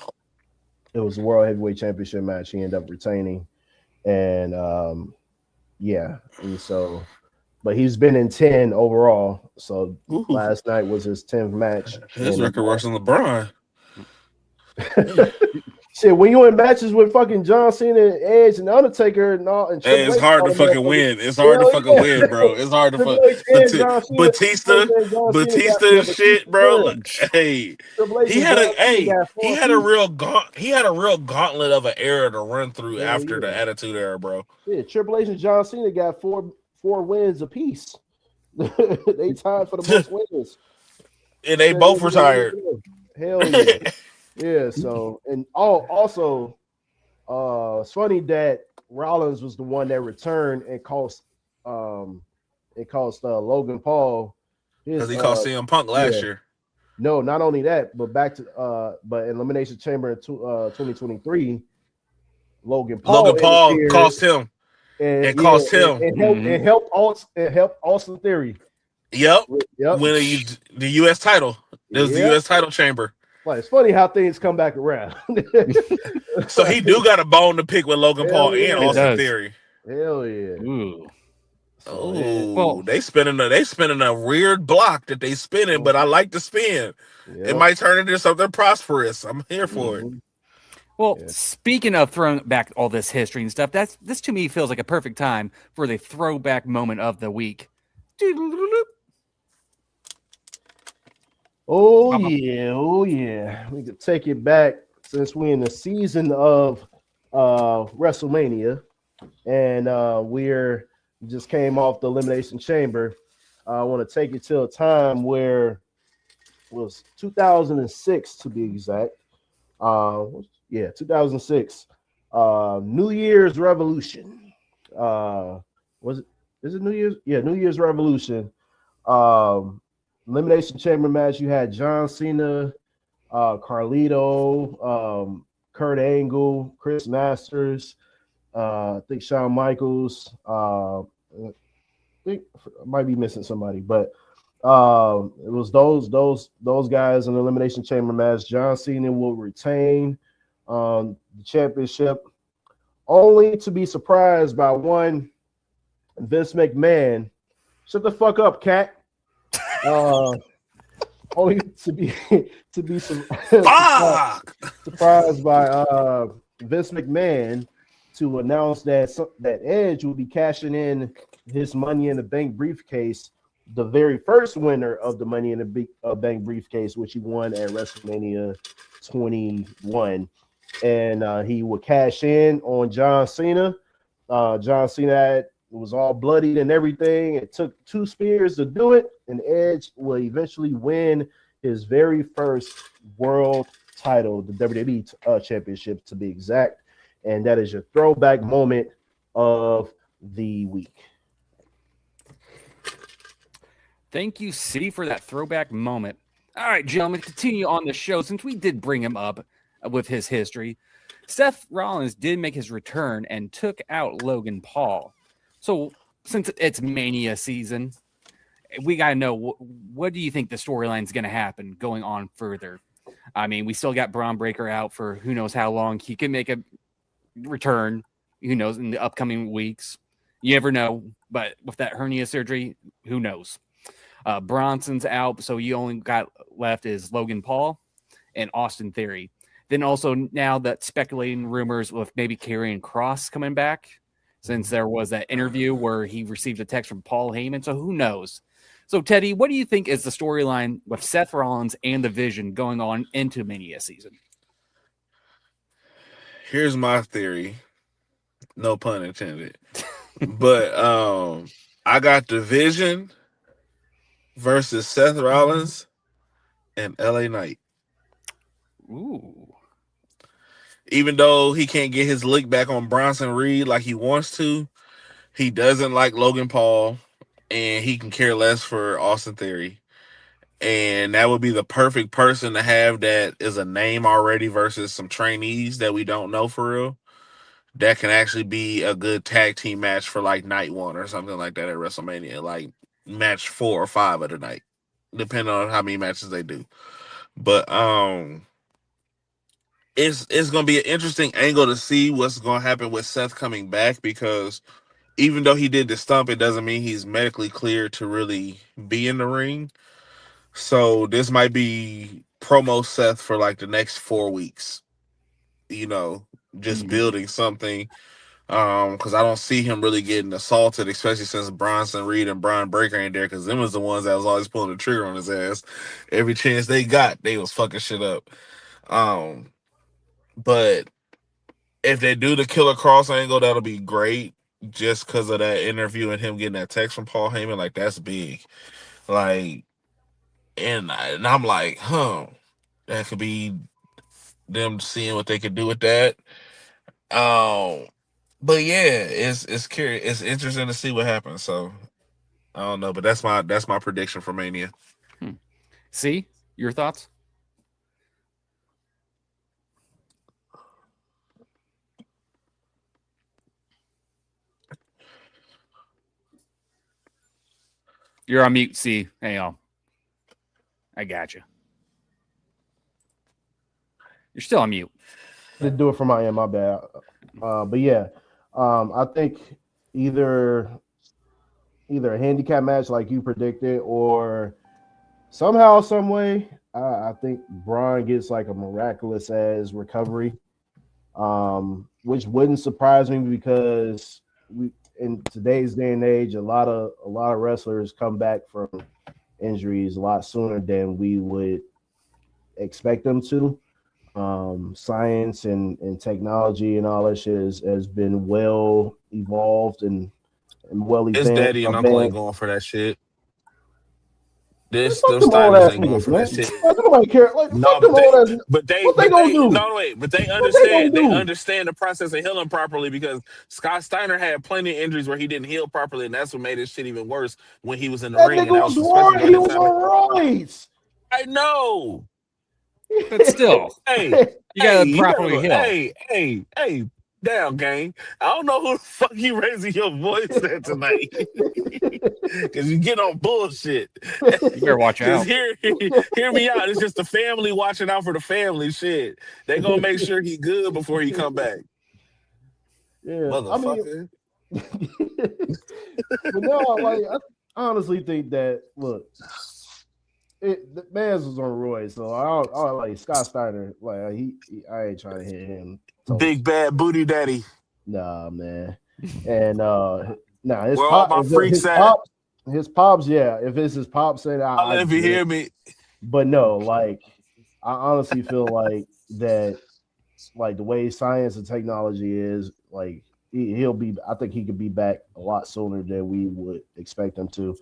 was the World Heavyweight Championship match. He ended up retaining, and but he's been in 10 overall. So last night was his 10th match. His record worse than LeBron. Shit, when you in matches with fucking John Cena, Edge, and Undertaker, and all, and hey, it's hard to fucking win. It's hard to fucking win, bro. It's hard to fucking Batista and shit, bro. Look, hey, he had a real gauntlet of an era to run through after the Attitude Era, bro. Yeah, Triple H and John Cena got four wins apiece. They tied for the most wins, and they both retired. Hell yeah. Yeah, so and also it's funny that Rollins was the one that returned and cost Logan Paul because he cost CM Punk last year. No, not only that, but but in Elimination Chamber in 2023, Logan Paul cost him and cost him and helped Austin Theory. Yep. Winning the U.S. title. It was the U.S. title chamber. Well, it's funny how things come back around. So he do got a bone to pick with Logan Paul and Austin Theory. Hell yeah. Ooh. They spinning a weird block that they spinning, but I like the spin. Yep. It might turn into something prosperous. I'm here for it. Well, speaking of throwing back all this history and stuff, this to me feels like a perfect time for the throwback moment of the week. Oh yeah. We could take it back since we're in the season of WrestleMania, and we're just came off the Elimination Chamber. I want to take it to a time where it was 2006 to be exact. 2006. New Year's Revolution. Was it? Is it New Year's? Yeah, New Year's Revolution. Elimination Chamber match. You had John Cena, Carlito, Kurt Angle, Chris Masters. I think Shawn Michaels. I think I might be missing somebody, but it was those guys in the Elimination Chamber match. John Cena will retain the championship, only to be surprised by one Vince McMahon. Shut the fuck up, cat. Only to be surprised by Vince McMahon to announce that Edge will be cashing in his Money in the Bank briefcase, the very first winner of the Money in the Bank briefcase, which he won at WrestleMania 21, and he would cash in on John Cena. John Cena was all bloodied and everything. It took 2 spears to do it, and Edge will eventually win his very first world title, the WWE Championship to be exact. And that is your throwback moment of the week. Thank you, C, for that throwback moment. All right, gentlemen, continue on the show. Since we did bring him up with his history, Seth Rollins did make his return and took out Logan Paul. So since it's Mania season, we got to know, what do you think the storyline is going to happen going on further? I mean, we still got Braun Breaker out for who knows how long. He can make a return, who knows, in the upcoming weeks. You never know, but with that hernia surgery, who knows? Bronson's out, so you only got left is Logan Paul and Austin Theory. Then also now that speculating rumors with maybe Karrion Kross coming back, since there was that interview where he received a text from Paul Heyman. So who knows? So Teddy, what do you think is the storyline with Seth Rollins and the Vision going on into Mania season? Here's my theory. No pun intended. But I got the Vision versus Seth Rollins and LA Knight. Ooh. Even though he can't get his lick back on Bronson Reed like he wants to, he doesn't like Logan Paul, and he can care less for Austin Theory. And that would be the perfect person to have that is a name already versus some trainees that we don't know for real. That can actually be a good tag team match for like night 1 or something like that at WrestleMania, like match 4 or 5 of the night, depending on how many matches they do. But it's gonna be an interesting angle to see what's gonna happen with Seth coming back, because even though he did the stump, it doesn't mean he's medically cleared to really be in the ring. So this might be promo Seth for like the next 4 weeks, just building something. Because I don't see him really getting assaulted, especially since Bronson Reed and Braun Breaker ain't there, because them was the ones that was always pulling the trigger on his ass. Every chance they got, they was fucking shit up. But if they do the Killer Cross angle, that'll be great, just because of that interview and him getting that text from Paul Heyman. Like, that's big. Like, and I'm like, that could be them seeing what they could do with that. But yeah, it's curious. It's interesting to see what happens. So I don't know, but that's my prediction for Mania. See, your thoughts? You're on mute, C. Hang on. I got you. You're still on mute. Didn't do it from my end, my bad. But yeah, I think either a handicap match like you predicted, or somehow, some way, I think Braun gets like a miraculous ass recovery, which wouldn't surprise me because we in today's day and age, a lot of wrestlers come back from injuries a lot sooner than we would expect them to. Science and technology and all that shit has been well evolved and well His advanced. daddy and uncle ain't going for that shit. Man, This fuck them them old Steiners ass ain't going niggas, for man. that shit. Like, nobody care. Like, No, fuck them old ass. What they gonna do? no wait, but they What they gonna understand. They do? understand the process of healing properly because Scott Steiner had plenty of injuries where he didn't heal properly, and that's what made his shit even worse when he was in the That ring, nigga and that was was especially right. during He that was time. on roids. I know. But still, Hey, you gotta properly go. heal. Hey, down, gang. I don't know who the fuck you raising your voice at tonight. Cause you get on bullshit. You better watch Cause out. hear me out. It's just the family watching out for the family shit. They gonna make sure he good before he come back. Yeah, Motherfucker. but no, like I honestly think that the man's was on Roy, so I like Scott Steiner. Like I ain't trying to hit him. Big bad booty daddy. Nah, man. And nah, his Where all pop, my freaks at? his pops, yeah. If it's his pops, said I'll I if you get hear it. me. But no, like I honestly feel like that, like the way science and technology is, like he'll be. I think he could be back a lot sooner than we would expect him to.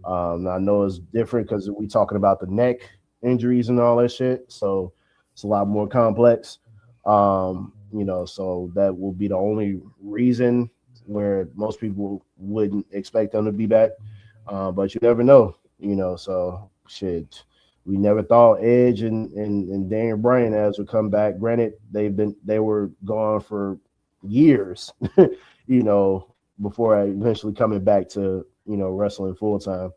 I know it's different because we talking about the neck injuries and all that shit, so it's a lot more complex. So that will be the only reason where most people wouldn't expect them to be back. But you never know, so shit. We never thought Edge and Daniel Bryan as would come back. Granted, they were gone for years, before eventually coming back to wrestling full time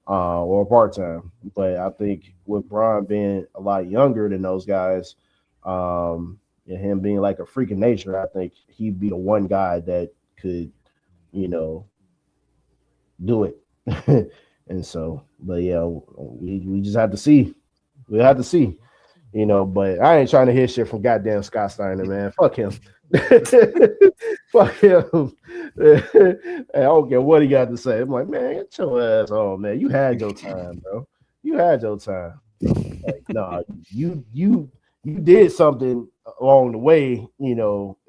or part time. But I think with Braun being a lot younger than those guys, and him being like a freak of nature, I think he'd be the one guy that could, do it. And so, but yeah, we just have to see. We'll have to see, but I ain't trying to hear shit from goddamn Scott Steiner, man. Fuck him. Fuck him. I don't care what he got to say. I'm like, man, get your ass on, man. You had your time, bro. You had your time. Like, nah, you did something along the way, I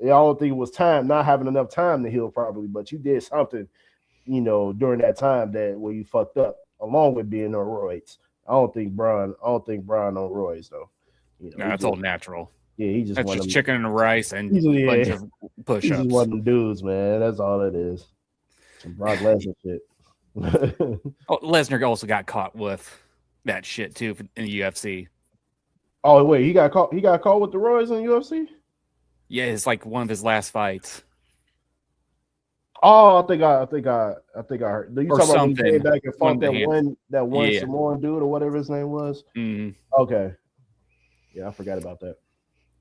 don't think it was time, not having enough time to heal properly, but you did something, during that time that where you fucked up, along with being on roids. I don't think Braun on roids though. That's all natural. Yeah, he just That's one just of them, chicken and rice and a bunch of He's push-ups. just one of them dudes, man. That's all it is. Some Brock Lesnar shit. Lesnar also got caught with that shit too in the UFC. Oh wait, he got caught. He got caught with the roids in UFC. Yeah, it's like one of his last fights. Oh, I think I heard. You Or talking about when he something. came back and fought One that one Yeah. Samoan dude or whatever his name was? Mhm. Okay. Yeah, I forgot about that.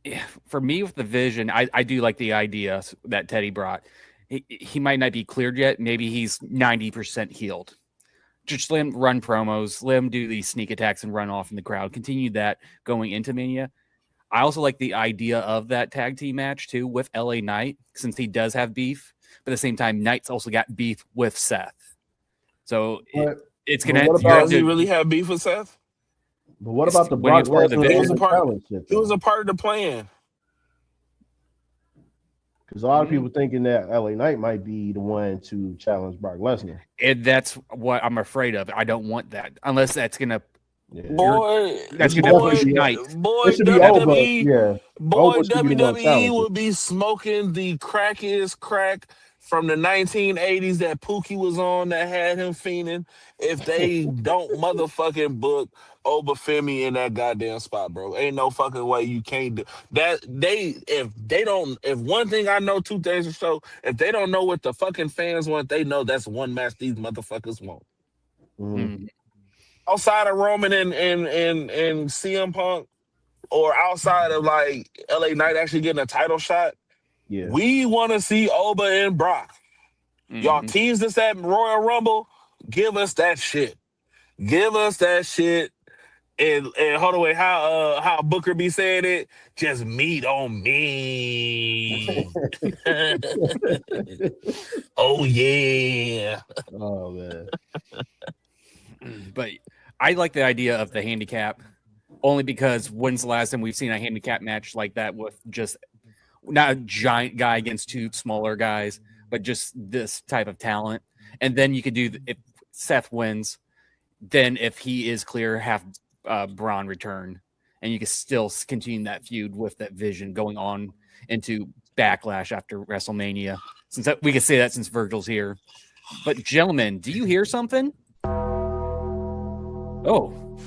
Yeah, for me with the vision, I do like the idea that Teddy brought. He might not be cleared yet. Maybe he's 90% healed. Just let him run promos, let him do these sneak attacks and run off in the crowd. Continue that going into Mania. I also like the idea of that tag team match too with LA Knight, since he does have beef. But at the same time, Knight's also got beef with Seth. So it's going what to... about- Does he really have beef with Seth? But what about the when he Brock was part of the Lesnar vision? It was a part- challenge shit? It was a part of the plan. Because a lot of people thinking that LA Knight might be the one to challenge Brock Lesnar. And that's what I'm afraid of. I don't want that unless that's going to... Yeah. Boy, That's should gonna boy, push Knight. boy, It should be WWE, Yeah. boy, Over should be the one WWE challenging. would be smoking the crackiest crack from the 1980s that Pookie was on that had him fiending if they don't motherfucking book Obafemi in that goddamn spot, bro. Ain't no fucking way you can't do that. If one thing I know, two things for sure, if they don't know what the fucking fans want, they know that's one match these motherfuckers want. Mhm. Outside of Roman and CM Punk, or outside of like LA Knight actually getting a title shot, Yeah. we want to see Oba and Brock. Y'all teased us at Royal Rumble. Give us that shit. Give us that shit. And hold on, wait, how Booker be saying it? Just meat on me. Oh yeah. Oh man. But I like the idea of the handicap only because when's the last time we've seen a handicap match like that with just not a giant guy against two smaller guys, but just this type of talent. And then you could do, if Seth wins, then if he is clear, have Braun return, and you can still continue that feud with that vision going on into Backlash after WrestleMania. Since we can say that since Virgil's here. But gentlemen, do you hear something? Oh,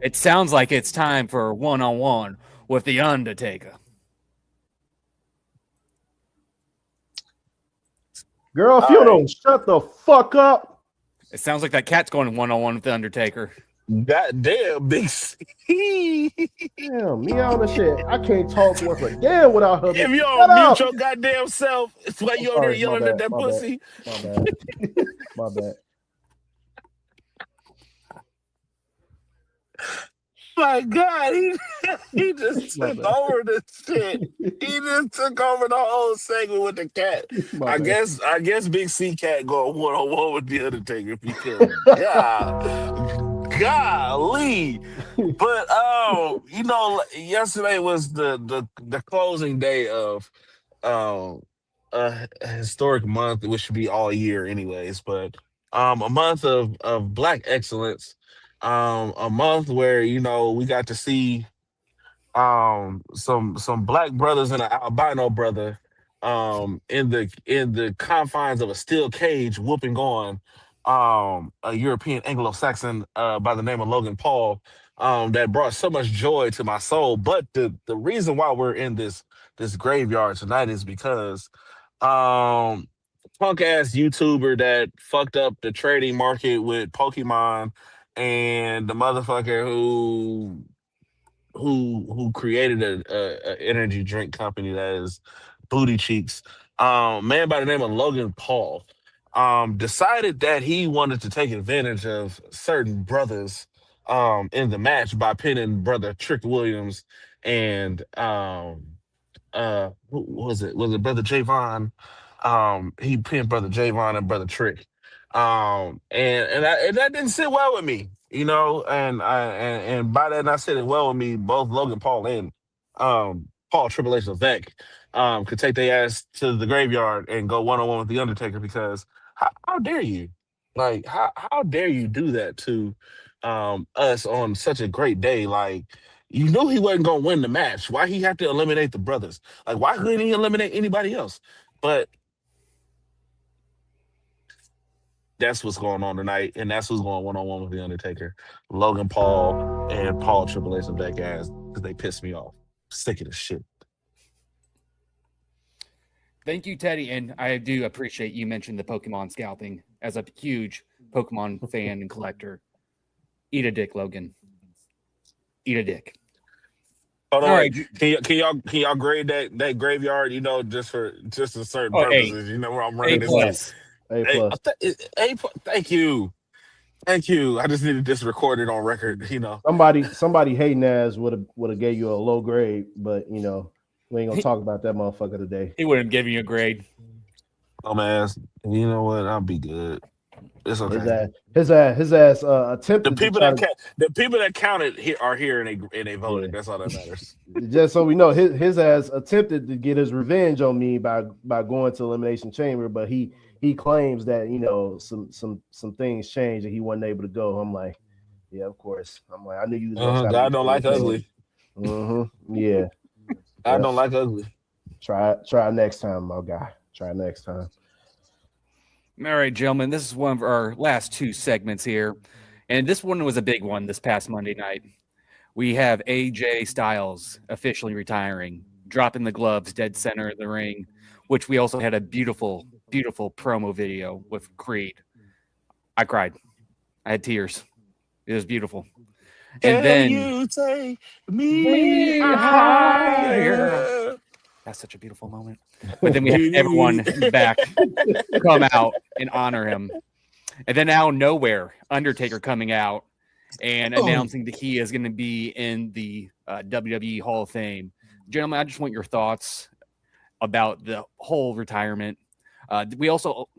it sounds like it's time for a one-on-one with The Undertaker. Girl, if you don't shut the fuck up. It sounds like that cat's going one-on-one with The Undertaker. Goddamn, Big C. Damn, me on the shit. I can't talk worth a damn without her. If you Shut don't mute up. your goddamn self, it's why you over there Sorry, yelling my at bad, that my pussy. My bad. My bad. My God, he just My took bad. over the shit. He just took over the whole segment with the cat. My I bad. guess Big C Cat going one-on-one with the Undertaker if he could. Yeah. Golly. But yesterday was the closing day of a historic month, which should be all year anyways, but a month of Black excellence, a month where we got to see some Black brothers and an albino brother in the confines of a steel cage whooping on a European Anglo-Saxon by the name of Logan Paul, that brought so much joy to my soul. But the reason why we're in this graveyard tonight is because punk ass YouTuber that fucked up the trading market with Pokemon, and the motherfucker who created a energy drink company that is Booty Cheeks, man by the name of Logan Paul, decided that he wanted to take advantage of certain brothers in the match by pinning brother Trick Williams and who was it? Was it brother Javon? He pinned brother Javon and brother Trick. And that didn't sit well with me, and by that I said it well with me, both Logan Paul and Paul Triple H Levesque could take their ass to the graveyard and go one-on-one with the Undertaker, because how dare you? Like, how dare you do that to us on such a great day? Like, you knew he wasn't gonna win the match. Why he have to eliminate the brothers? Like, why couldn't he eliminate anybody else? But that's what's going on tonight, and that's who's going one-on-one with the Undertaker. Logan Paul and Paul Triple H of that guys, because they pissed me off. Sick of this shit. Thank you, Teddy, and I do appreciate you mentioned the Pokemon scalping. As a huge Pokemon fan and collector, eat a dick, Logan. Eat a dick. Hold on, All wait. right. Can y'all grade that graveyard? just for certain purposes. Where I'm running this. A plus. Thank you. I just needed this recorded on record. Somebody hating ass would have gave you a low grade, but we ain't gonna talk about that motherfucker today. He wouldn't give you a grade. Oh man, you know what? I'll be good. It's okay. His ass attempted. The people that counted here are here and they voted. Yeah. That's all that matters. Just so we know, his ass attempted to get his revenge on me by going to Elimination Chamber, but he claims that some things changed and he wasn't able to go. I'm like, yeah, of course. I'm like, I knew you was God don't like ugly. Yeah. I don't like ugly. Try next time, my guy. Try next time. All right, gentlemen, this is one of our last two segments here, and this one was a big one this past Monday night. We have AJ Styles officially retiring, dropping the gloves dead center of the ring, which we also had a beautiful, beautiful promo video with Creed. I cried. I had tears. It was beautiful. And then you take me higher. That's such a beautiful moment. But then we have everyone back come out and honor him. And then out of nowhere, Undertaker coming out and announcing that he is going to be in the WWE Hall of Fame. Gentlemen, I just want your thoughts about the whole retirement. We also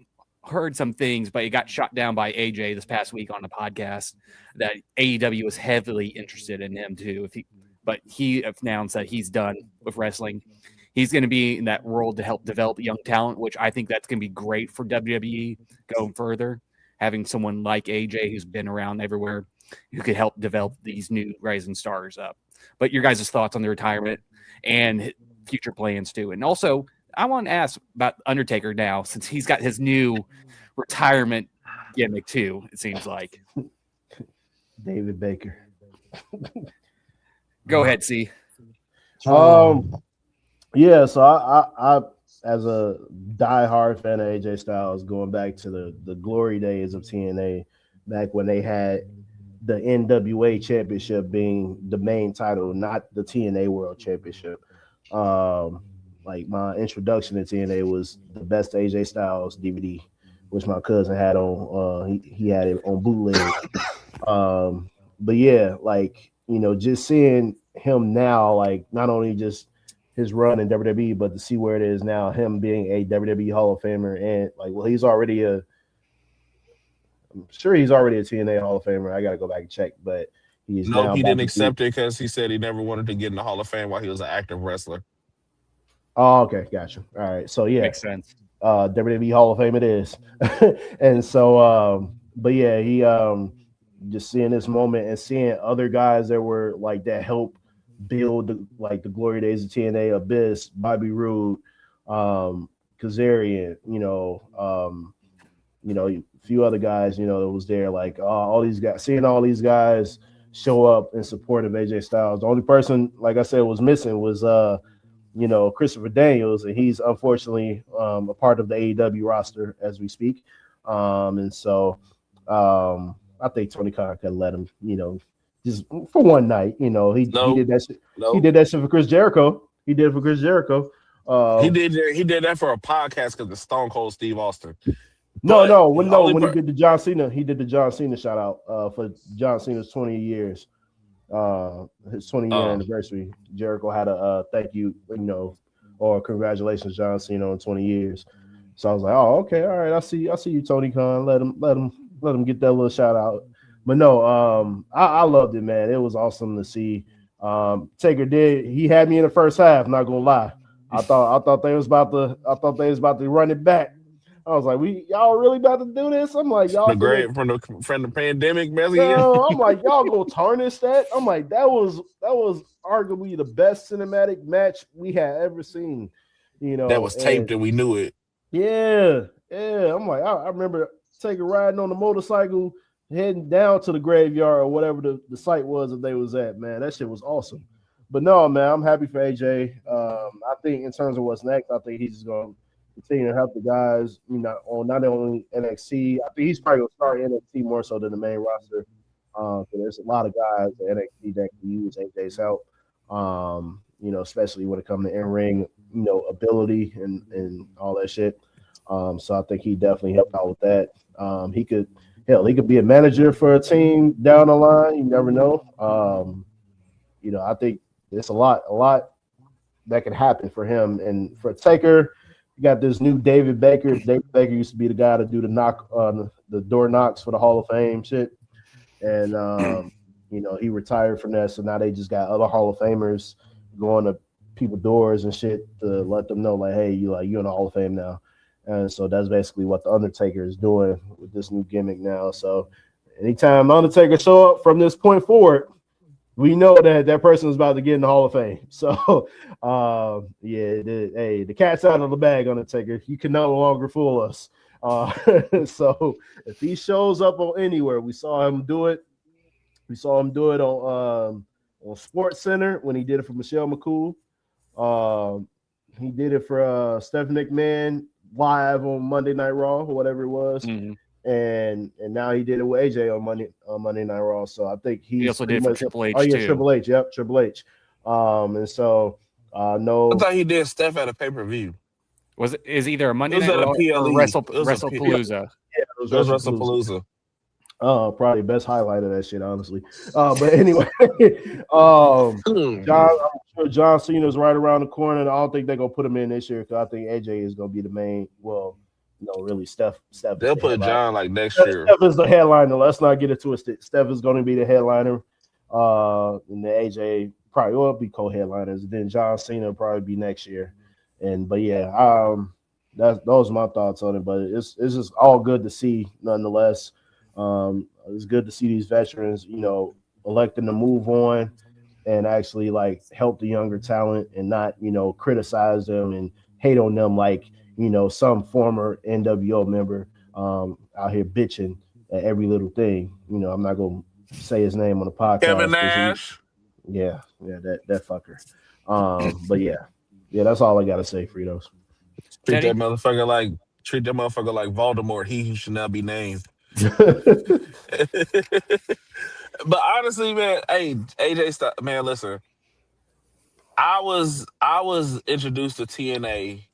heard some things, but it got shot down by AJ this past week on the podcast that AEW was heavily interested in him too. But he announced that he's done with wrestling. He's going to be in that role to help develop young talent, which I think that's going to be great for WWE going further. Having someone like AJ who's been around everywhere who could help develop these new rising stars up. But your guys' thoughts on the retirement and future plans too. And also, I want to ask about Undertaker now, since he's got his new retirement gimmick too, it seems like. David Baker. Go ahead, C. Yeah, so I as a diehard fan of AJ Styles, going back to the glory days of TNA, back when they had the NWA Championship being the main title, not the TNA World Championship. Like my introduction to TNA was the Best AJ Styles DVD, which my cousin had on. He had it on bootleg. But yeah, like, you know, just seeing him now, like not only just his run in WWE, but to see where it is now, him being a WWE Hall of Famer, and like, well, I'm sure he's already a TNA Hall of Famer. I got to go back and check, but he's he didn't accept it because he said he never wanted to get in the Hall of Fame while he was an active wrestler. Oh, okay, gotcha. All right, so yeah, Makes sense. WWE Hall of Fame it is. And so, but yeah, he just seeing this moment and seeing other guys that were like that helped build the glory days of TNA, Abyss, Bobby Roode, Kazarian, a few other guys, that was there, like all these guys, seeing all these guys show up in support of AJ Styles. The only person, like I said, was missing was Christopher Daniels, and he's unfortunately a part of the AEW roster as we speak. And so I think Tony Khan could let him, just for one night. He did that shit. He did that shit for Chris Jericho. He did it for Chris Jericho. He did that for a podcast because of Stone Cold Steve Austin. When he did the John Cena, he did the John Cena shout out for John Cena's 20 years. His 20-year anniversary. Jericho had a thank you, or congratulations, John Cena, on 20 years. So I was like, oh, okay, all right, I see you, Tony Khan. Let him get that little shout out. But no, I loved it, man. It was awesome to see. Taker he had me in the first half, not gonna lie. I thought they was about to run it back. I was like, y'all really about to do this? I'm like, y'all from the pandemic, man. I'm like, y'all gonna tarnish that? I'm like, that was arguably the best cinematic match we had ever seen. That was taped and we knew it. Yeah. I'm like, I remember Taker riding on the motorcycle, heading down to the graveyard or whatever the site was that they was at, man. That shit was awesome. But no, man, I'm happy for AJ. I think in terms of what's next, I think he's just going to continue to help the guys, on not only NXT. I think he's probably going to start NXT more so than the main roster. So there's a lot of guys at NXT that can use AJ's help, especially when it comes to in-ring, ability and all that shit. So I think he definitely helped out with that. He could be a manager for a team down the line. You never know. I think there's a lot that could happen for him. And for Taker, you got this new David Baker. David Baker used to be the guy to do the door knocks for the Hall of Fame shit. And he retired from that. So now they just got other Hall of Famers going to people's doors and shit to let them know, like, hey, you're in the Hall of Fame now. And so that's basically what the Undertaker is doing with this new gimmick now. So anytime the Undertaker show up from this point forward, we know that person is about to get in the Hall of Fame. So, the cat's out of the bag, Undertaker. You can no longer fool us. So if he shows up on anywhere, we saw him do it. We saw him do it on Sports Center when he did it for Michelle McCool. He did it for Stephanie McMahon live on Monday Night Raw or whatever it was. Mm-hmm. And now he did it with AJ on Monday Night Raw. So I think he also did it for Triple H. Oh yeah, too. Triple H. Yep, Triple H. And so no. I thought he did Steph at a pay-per-view. Is either a Monday Night Raw or WrestlePalooza? Yeah, it was WrestlePalooza. Probably best highlight of that shit, honestly. But anyway, John, I'm sure John Cena's right around the corner. And I don't think they're gonna put him in this year because I think AJ is gonna be the main. Well, really, Steph is They'll the put headliner. John like next year. Steph is the headliner. Let's not get it twisted. Steph is going to be the headliner. And the AJ probably will be co-headliners. Then John Cena will probably be next year. But yeah, those are my thoughts on it. But it's just all good to see, nonetheless. It's good to see these veterans, electing to move on and actually like help the younger talent and not, criticize them and hate on them like, some former NWO member out here bitching at every little thing. I'm not gonna say his name on the podcast. Kevin Nash. That fucker. But yeah, that's all I gotta say, Fritos. Treat Teddy? that motherfucker like Voldemort. He who should not be named. But honestly, man, hey, AJ, man, listen. I was introduced to TNA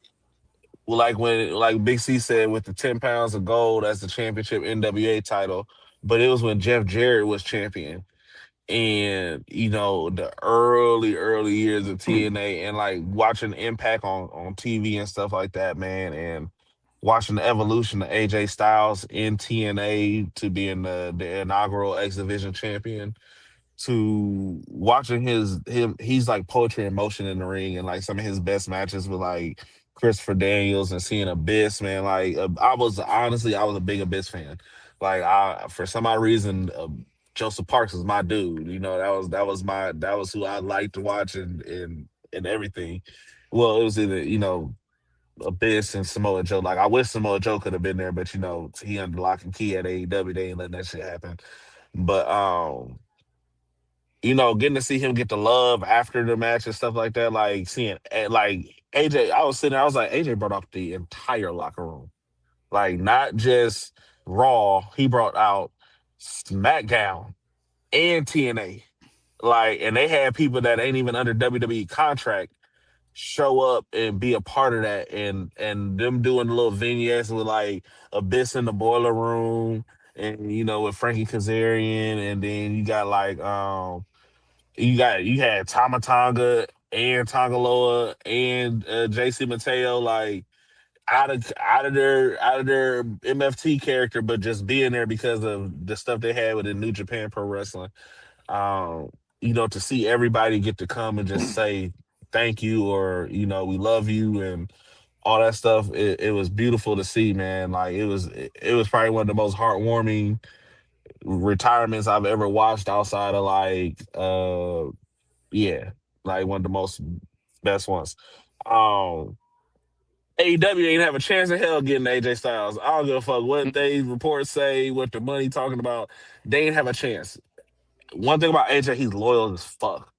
like when Big C said with the 10 pounds of gold as the championship NWA title, but it was when Jeff Jarrett was champion. And the early years of TNA and like watching Impact on TV and stuff like that, man, and watching the evolution of AJ Styles in TNA to being the inaugural X Division champion to watching he's like poetry in motion in the ring and like some of his best matches with like Christopher Daniels and seeing Abyss, man. Like I was a big Abyss fan. Like I for some odd reason Joseph Parks was my dude. That was who I liked to watch and everything. Well, it was either Abyss and Samoa Joe. Like I wish Samoa Joe could have been there, but he under lock and key at AEW. They ain't letting that shit happen. But getting to see him get the love after the match and stuff like that, like seeing like AJ, I was sitting there, I was like, AJ brought out the entire locker room. Like not just Raw, he brought out SmackDown and TNA. Like, and they had people that ain't even under WWE contract show up and be a part of that and them doing little vignettes with like Abyss in the boiler room and with Frankie Kazarian and then you got like you had Tama Tonga and Tongaloa and JC Mateo like out of their MFT character, but just being there because of the stuff they had with the New Japan Pro Wrestling. Um, to see everybody get to come and just say thank you or we love you and all that stuff. It was beautiful to see, man. Like it was probably one of the most heartwarming retirements I've ever watched outside of like yeah, like one of the most best ones. Um, AEW ain't have a chance in hell getting AJ Styles. I don't give a fuck what they reports say, what the money talking about. They ain't have a chance. One thing about AJ, he's loyal as fuck.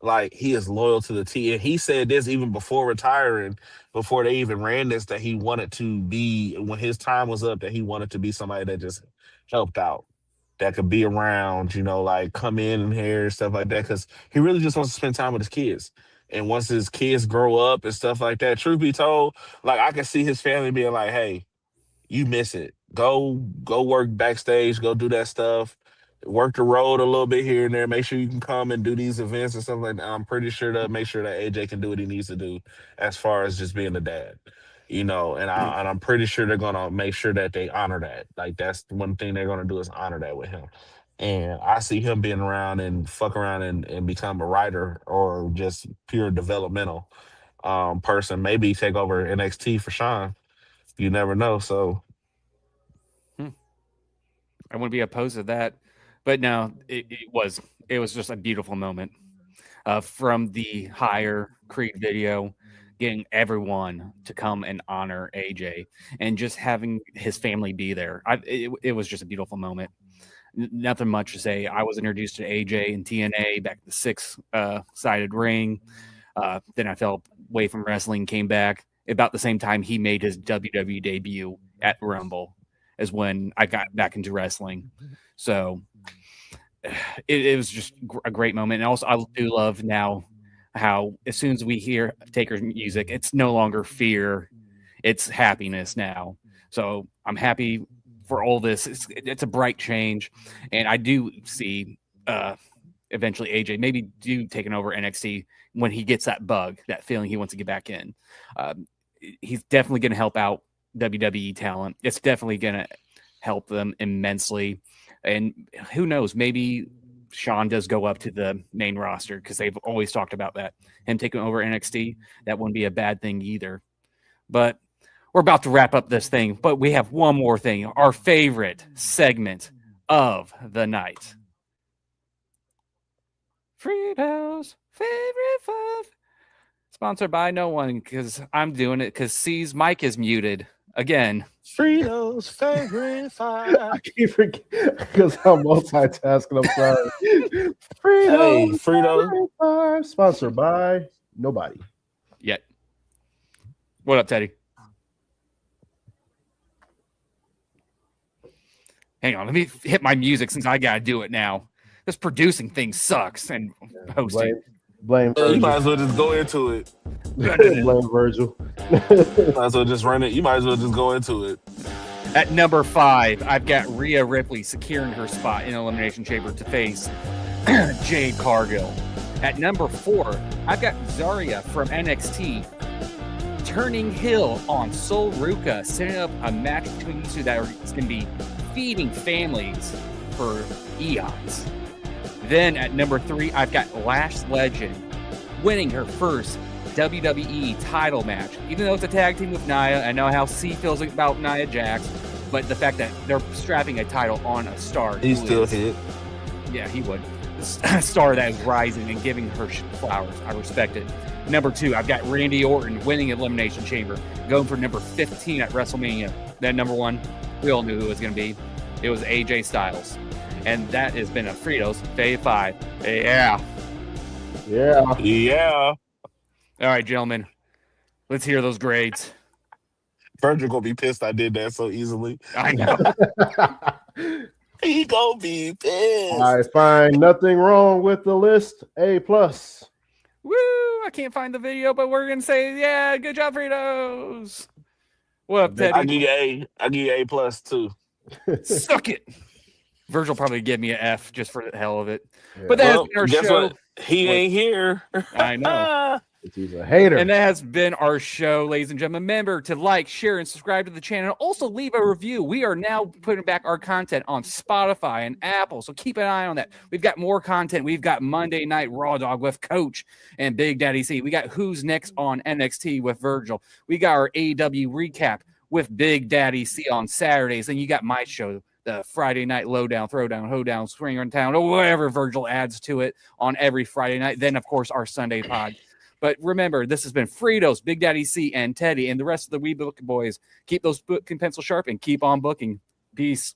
Like he is loyal to the T. And he said this even before retiring, before they even ran this, that he wanted to be when his time was up, that he wanted to be somebody that just helped out, that could be around, like come in here and stuff like that. Cause he really just wants to spend time with his kids. And once his kids grow up and stuff like that, truth be told, like I can see his family being like, hey, you miss it. Go work backstage, go do that stuff. Work the road a little bit here and there. Make sure you can come and do these events and stuff like that. I'm pretty sure to make sure that AJ can do what he needs to do as far as just being a dad. And I'm pretty sure they're gonna make sure that they honor that. Like that's the one thing they're gonna do is honor that with him. And I see him being around and fuck around and become a writer or just pure developmental person. Maybe take over NXT for Sean. You never know. So I wouldn't be opposed to that, but no, it was just a beautiful moment from the higher Creed video, getting everyone to come and honor AJ and just having his family be there. It was just a beautiful moment. Nothing much to say. I was introduced to AJ and TNA back in the six-sided ring. Then I fell away from wrestling, came back about the same time he made his WWE debut at Rumble is when I got back into wrestling. So it was just a great moment. And also I do love now how as soon as we hear Taker's music, it's no longer fear, it's happiness now. So I'm happy for all this. It's a bright change, and I do see eventually AJ maybe taking over NXT when he gets that bug, that feeling he wants to get back in. He's definitely going to help out WWE talent. It's definitely going to help them immensely. And who knows, maybe Sean does go up to the main roster because they've always talked about that. Him taking over NXT, that wouldn't be a bad thing either. But we're about to wrap up this thing, but we have one more thing, our favorite segment of the night. Fritos, favorite five. Sponsored by no one because I'm doing it because C's mic is muted again. Fritos favorite five. I keep forgetting because I'm multitasking. I'm sorry. Hey, Fritos, Frito. favorite five, sponsored by nobody. Yet. What up, Teddy? Hang on, let me hit my music since I gotta do it now. This producing thing sucks and hosting. Blame You might Virgil. as well just go into it. Blame Virgil. You might as well just run it. You might as well just go into it. At number 5, I've got Rhea Ripley securing her spot in Elimination Chamber to face Jade Cargill. At number 4, I've got Zarya from NXT turning heel on Sol Ruka, setting up a match between these two that is going to be feeding families for eons. Then at number 3, I've got Lash Legend winning her first WWE title match. Even though it's a tag team with Nia, I know how C feels about Nia Jax, but the fact that they're strapping a title on a star. He still hit. Yeah, he would. A star that is rising and giving her flowers. I respect it. Number 2, I've got Randy Orton winning Elimination Chamber, going for number 15 at WrestleMania. Then number 1, we all knew who it was going to be. It was AJ Styles. And that has been a Fritos Fave 5. Yeah. Yeah. Yeah. All right, gentlemen. Let's hear those grades. Virgil gonna be pissed I did that so easily. I know. He gonna be pissed. I find nothing wrong with the list. A+. Woo! I can't find the video, but we're going to say, yeah, good job, Fritos. What up, Teddy? I give you A. I give you A+ too. Suck it. Virgil probably give me an F just for the hell of it. Yeah. But that has Well, been our guess show. what? He ain't here. I know. He's a hater. And that has been our show, ladies and gentlemen. Remember to like, share, and subscribe to the channel. Also, leave a review. We are now putting back our content on Spotify and Apple, so keep an eye on that. We've got more content. We've got Monday Night Raw Dog with Coach and Big Daddy C. We got Who's Next on NXT with Virgil. We got our AEW recap with Big Daddy C on Saturdays. And you got my show, the Friday Night Lowdown, Throwdown, Hoedown, Swinger in Town, or whatever Virgil adds to it on every Friday night. Then, of course, our Sunday pod. But remember, this has been Fritos, Big Daddy C, and Teddy, and the rest of the We Book Boys. Keep those book and pencil sharp and keep on booking. Peace.